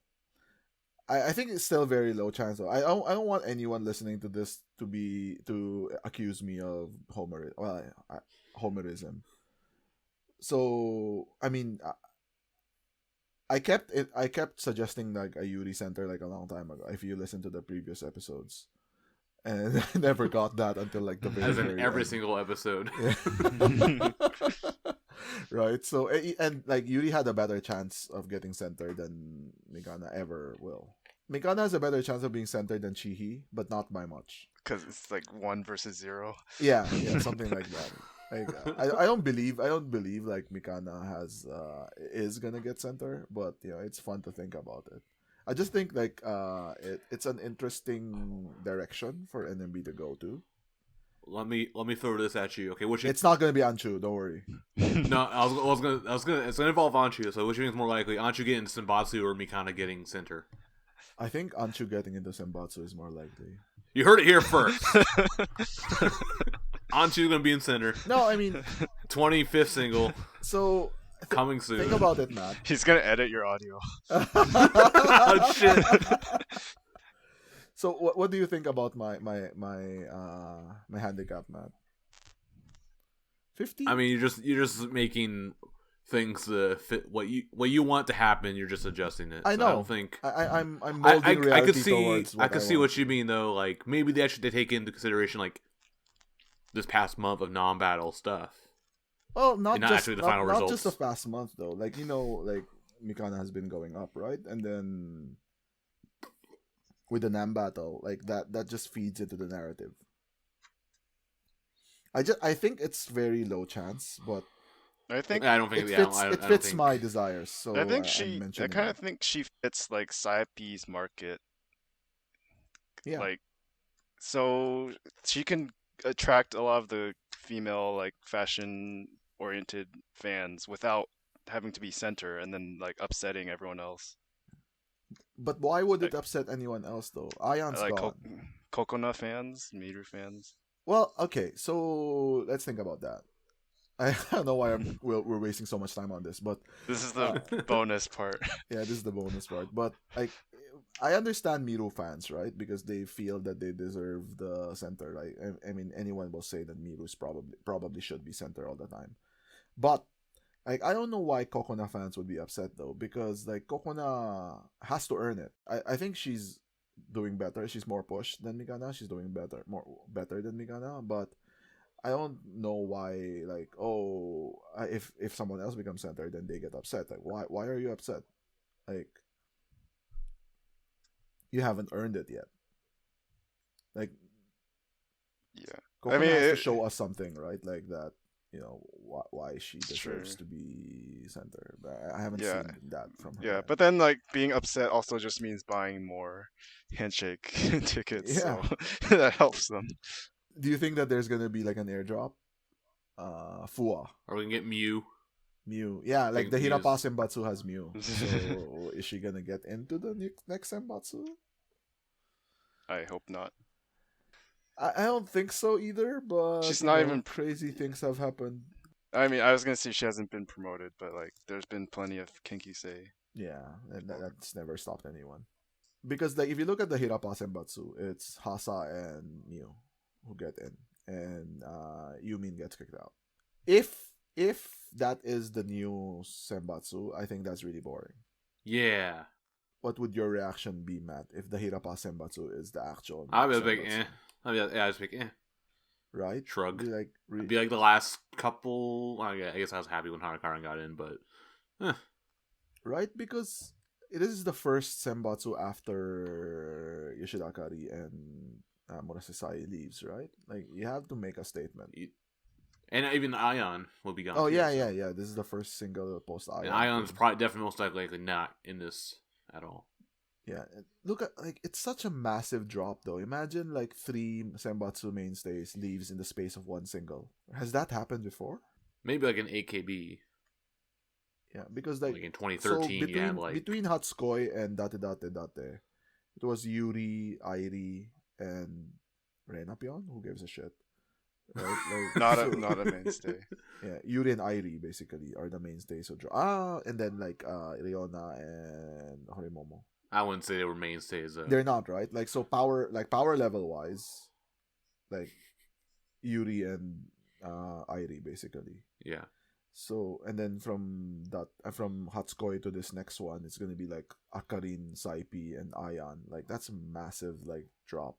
I think it's still very low chance though. I don't want anyone listening to this to accuse me of homerism. So I mean, I kept suggesting like a Yuri center like a long time ago. If you listen to the previous episodes, and I never got that until like the very, As in very every end. single episode. Yeah. Right. So and like Yuri had a better chance of getting center than Mikana ever will. Mikana has a better chance of being centered than Chihi, but not by much. Because it's like 1 versus 0. Yeah, something like that. Like I don't believe like Mikana is gonna get center, but it's fun to think about it. I just think like it's an interesting direction for NMB to go to. Let me throw this at you. Okay, It's not gonna be Anchu, don't worry. No, I was gonna. It's gonna involve Anchu. So which means more likely Anchu getting Senbatsu or Mikana getting center? I think Anchu getting into Senbatsu is more likely. You heard it here first. Anchu's gonna be in center. No, I mean 25th single so coming soon. think about it, Matt. He's gonna edit your audio. Oh shit! So what do you think about my handicap, Matt? 50? I mean, you're just making things fit what you want to happen. You're just adjusting it. I So know. I don't think I'm molding reality I could see towards what I could see want. what you mean though. Like maybe they take into consideration like this past month of non-battle stuff. Well, not not just actually the not, final not results. just the past month though. Like like Mikana has been going up, right? And then with the Nambattle, like that just feeds into the narrative. I think it's very low chance, but I think I don't think it fits my desires. So I think I kind of think she fits like Saepi's market. Yeah. Like, so she can attract a lot of the female like fashion oriented fans without having to be center and then like upsetting everyone else. But why would it upset anyone else though? Ion's Like gone. Kokona fans, Miru fans. Well, okay, so let's think about that. I don't know why we're wasting so much time on this, but This is the bonus part. yeah, this is the bonus part. But like, I understand Miru fans, right? Because they feel that they deserve the center, right? I mean, anyone will say that Miru is probably should be center all the time. But like, I don't know why Kokona fans would be upset though, because like Kokona has to earn it. I think she's doing better. She's more pushed than Migana. She's doing better than Migana, but I don't know why. Like, if someone else becomes center, then they get upset. Like, why are you upset? Like, you haven't earned it yet. Like, Yeah. Kokona has to show us something, right? Like that, why she deserves Sure. to be center. But I haven't seen that from her. Yeah, yet. but then like being upset also just means buying more handshake tickets. Yeah. So that helps them. Do you think that there's gonna be like an airdrop? Fua. Or we can get Mew. Yeah, like the Mew's- Hirapa Senbatsu has Mew. So is she gonna get into the next Senbatsu? I hope not. I don't think so either, but She's not even- crazy things have happened. I mean, I was gonna say she hasn't been promoted, but like there's been plenty of kinky say. Yeah, and that's never stopped anyone. Because like if you look at the Hirapa Senbatsu, it's Hasa and Mew who get in, and Yumin gets kicked out. If that is the new Senbatsu, I think that's really boring. Yeah. What would your reaction be, Matt, if the Hirapa Senbatsu is the actual? I'd be like, Senbatsu? I'd just be like, Right? Shrug. Be like, It'd be like the last couple. I guess I was happy when Hanakaran got in, but right? Because it is the first Senbatsu after Yoshidakari and Murasasai leaves, right? Like, you have to make a statement. and even Ion will be gone. Oh, too, yeah, so. yeah. This is the first single post Ion. And Ion's probably definitely most likely not in this at all. Yeah, look at like it's such a massive drop though. Imagine like 3 Senbatsu mainstays leaves in the space of one single. Has that happened before? Maybe like an AKB. Yeah, because like in 2013, you had like between Hatsukoi and Date, it was Yuri, Airi, and Renapion. Who gives a shit? Right? Like, Not a mainstay. Yeah, Yuri and Airi basically are the mainstays. So and then like Riona and Horimomo. I wouldn't say they were mainstays. They're not, right? Like, so power level wise, like Yuri and Airi basically. Yeah. So, and then from Hatsukoi to this next one, it's gonna be like Akarin, Saipi, and Ayan. Like, that's a massive like drop.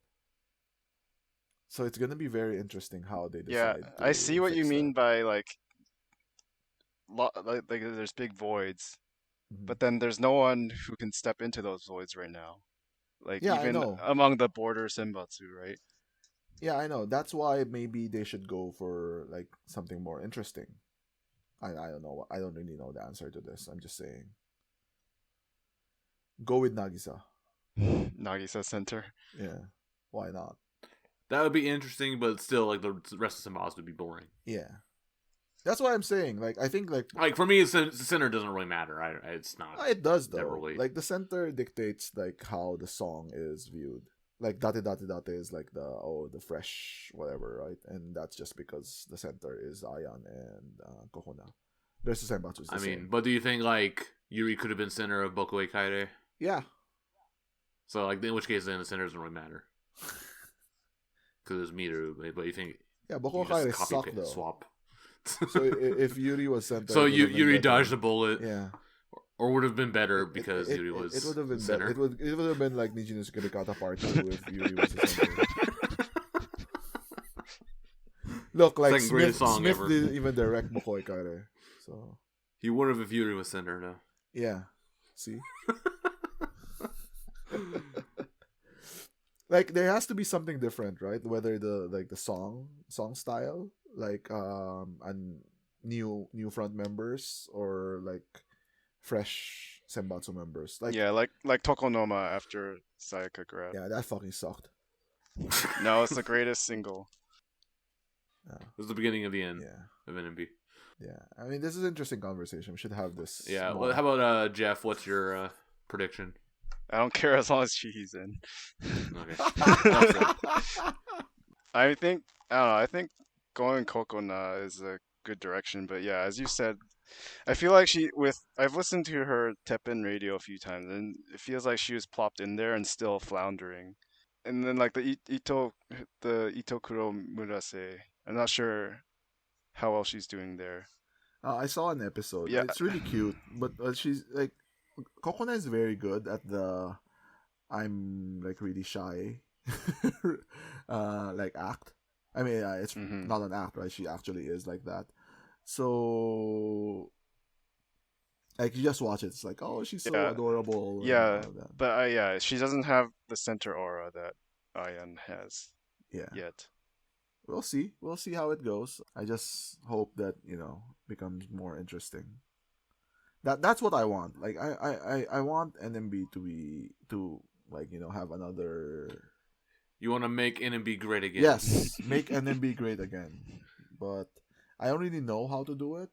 So it's gonna be very interesting how they decide. Yeah, I see what you mean by like there's big voids. Mhm. But then there's no one who can step into those voids right now. Like Yeah, I even know. among the border Senbatsu, right? Yeah, I know. That's why maybe they should go for like something more interesting. I don't know. I don't really know the answer to this. I'm just saying. Go with Nagisa. Nagisa Center. Yeah. Why not? That would be interesting, but still, like the rest of Senbats would be boring. Yeah. That's what I'm saying. Like, I think like for me, the center doesn't really matter. It's not. it does though. Never really. Like the center dictates like how the song is viewed. Like Date is like the fresh whatever, right? And that's just because the center is Ayan and Kohona. There's the Senbatsu. I mean, but do you think like Yuri could have been center of Bokue Kaide? yeah. So like in which case then the center doesn't really matter because it's Miru. But you think Yeah, you Boko just Kai copy suck paste though. swap? So if Yuri was center, So it would have been Yuri better. dodged the bullet, Yeah. or would have been better because Yuri was. It would have been center. better. It would have been like Nijino's Kirikata Part 2 if Yuri was the center. Look, like Second greatest song Smith ever. didn't even direct Bokoi Kaire. So He would have if Yuri was center, no. yeah. See? Like there has to be something different, right? Whether the song style, like and new front members or like fresh Senbatsu members. Like Yeah, like Tokonoma after Sayaka grab. yeah, that fucking sucked. No, it's the greatest single. Yeah. It was the beginning of the end Yeah. of NMB. Yeah. I mean, this is an interesting conversation. We should have this. Yeah. more. Well, how about Jeff? What's your prediction? I don't care as long as Chihi's in. Okay. I think going Kokona is a good direction. But yeah, as you said, I feel like I've listened to her Teppen radio a few times, and it feels like she was plopped in there and still floundering. And then like the Itokuro Murase, I'm not sure how well she's doing there. I saw an episode. Yeah. It's really cute, but she's like, Kokona is very good at the I'm like really shy like act. I mean, it's not an act, right? She actually is like that. So like you just watch it, it's like, oh, she's so adorable. Yeah, but yeah, she doesn't have the center aura that Ayan has. Yeah. Yet. We'll see. We'll see how it goes. I just hope that, becomes more interesting. That's what I want. Like I want NMB to have another. You want to make NMB great again? Yes, make NMB great again. But I don't really know how to do it,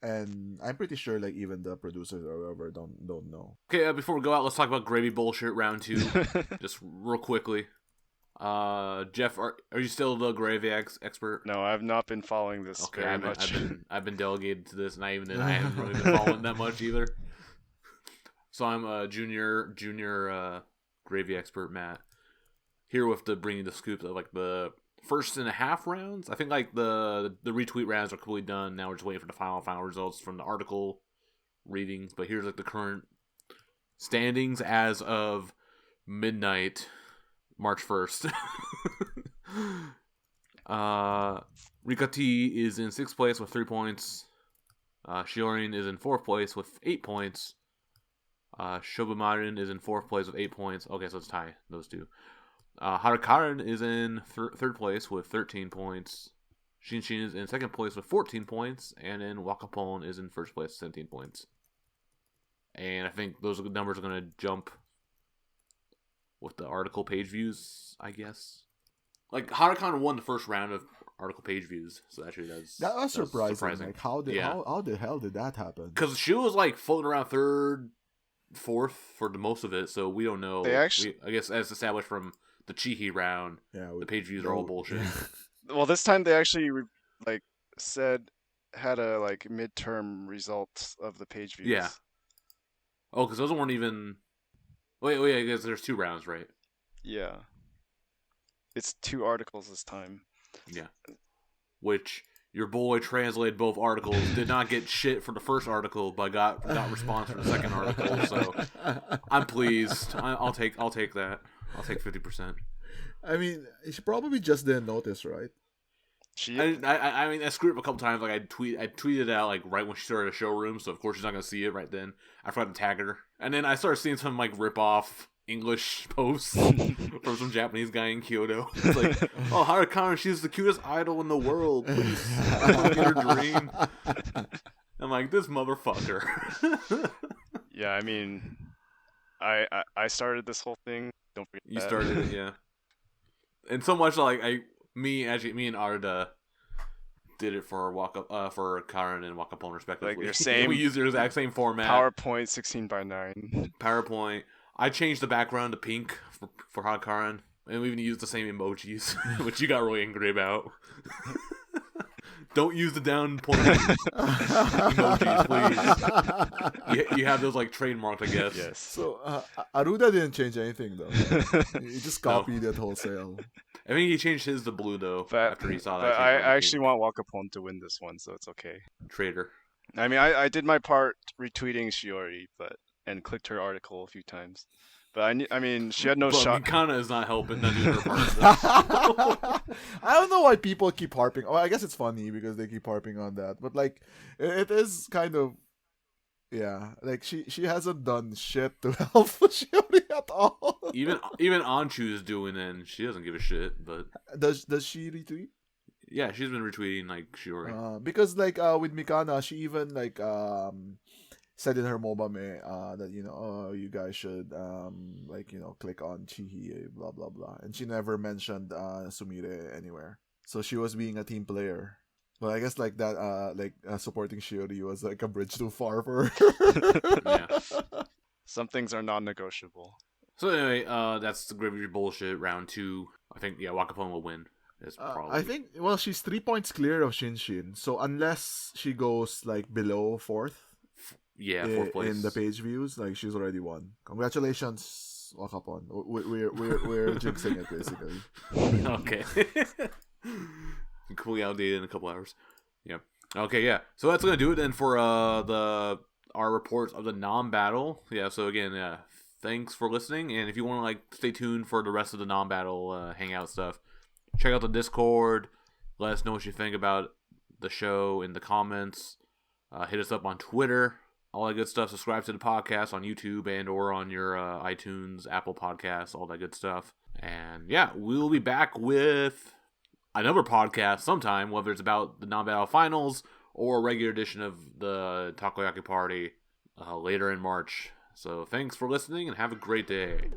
and I'm pretty sure like even the producers or whoever don't know. Okay, before we go out, let's talk about gravy bullshit round 2, just real quickly. Jeff, are you still the gravy expert? No, I've not been following this very much. I've been delegated to this, and I haven't really been following that much either. So I'm a junior gravy expert, Matt, here with bringing the scoop of like the first and a half rounds. I think like the retweet rounds are completely done. Now we're just waiting for the final results from the article readings. But here's like the current standings as of midnight, March 1st. Rikati is in 6th place with 3 points. Shiorin is in 4th place with 8 points. Shobumarin is in 4th place with 8 points. Okay, so it's tie, those two. Harakaran is in 3rd place with 13 points. Shinshin is in 2nd place with 14 points. And then Wakapon is in 1st place with 17 points. And I think those numbers are going to jump with the article page views, I guess. Like, Harukan won the first round of article page views, so actually that was surprising. Like, how the hell did that happen? Because she was like floating around 3rd, 4th for the most of it, so we don't know. I guess as established from the Chihi round, the page views are all bullshit. Well, this time they actually had a midterm results of the page views. Yeah. Oh, because those weren't even. Wait, I guess there's 2 rounds, right? Yeah. It's 2 articles this time. Yeah. Which your boy translated both articles, did not get shit for the first article, but got response for the second article. So I'm pleased. I'll take that. I'll take 50%. I mean, she probably just didn't notice, right? I mean, I screwed up a couple times. Like I tweeted out like right when she started a showroom, so of course she's not gonna see it right then. I forgot to tag her, and then I started seeing some like rip off English posts from some Japanese guy in Kyoto. It's like, oh, Harukan, she's the cutest idol in the world. Please, get her dream. I'm like, this motherfucker. Yeah, I mean, I started this whole thing. Don't forget you that. started it, yeah. And so much like me and Arda did it for for Karen and Wakapon respectively. Like your same, we used their exact same format. PowerPoint 16:9. PowerPoint. I changed the background to pink for Harukaran, and we even used the same emojis, which you got really angry about. Don't use the down point emojis, please. You have those like trademarked, I guess. Yes. So Aruda didn't change anything though. He just copied it wholesale. I think he changed his to blue though after he saw that. But I actually want Wakapon to win this one, so it's okay. Traitor. I mean, I did my part retweeting Shiori, and clicked her article a few times. But I mean, she had no shot. Mikana is not helping. Not doing her part. I don't know why people keep harping. Oh, I guess it's funny because they keep harping on that. But like, it is kind of, yeah. Like she hasn't done shit to help Shiori at all. Even Anchu is doing it, and she doesn't give a shit. But does she retweet? Yeah, she's been retweeting like Shiori. Because like with Mikana, she even like said in her Mobame that you guys should click on Chihi, blah blah blah, and she never mentioned Sumire anywhere. So she was being a team player. But I guess like that supporting Shiori was like a bridge too far for her. Yeah. Some things are non-negotiable. So anyway, that's the Gravure bullshit round 2. I think Wakapon will win. is probably. I think, well, she's 3 points clear of Shin. So unless she goes like below fourth, fourth place in the page views, like she's already won. Congratulations, Wakapon. We're jinxing it basically. Okay. Completely outdated in a couple hours. Yeah. Okay. Yeah. So that's gonna do it then for our reports of the non-battle. Yeah. So again, thanks for listening, and if you want to like stay tuned for the rest of the non-battle hangout stuff, check out the Discord. Let us know what you think about the show in the comments. Hit us up on Twitter. All that good stuff. Subscribe to the podcast on YouTube and or on your iTunes, Apple Podcasts, all that good stuff. And yeah, we'll be back with another podcast sometime, whether it's about the non-battle finals or a regular edition of the Takoyaki Party later in March. So thanks for listening and have a great day.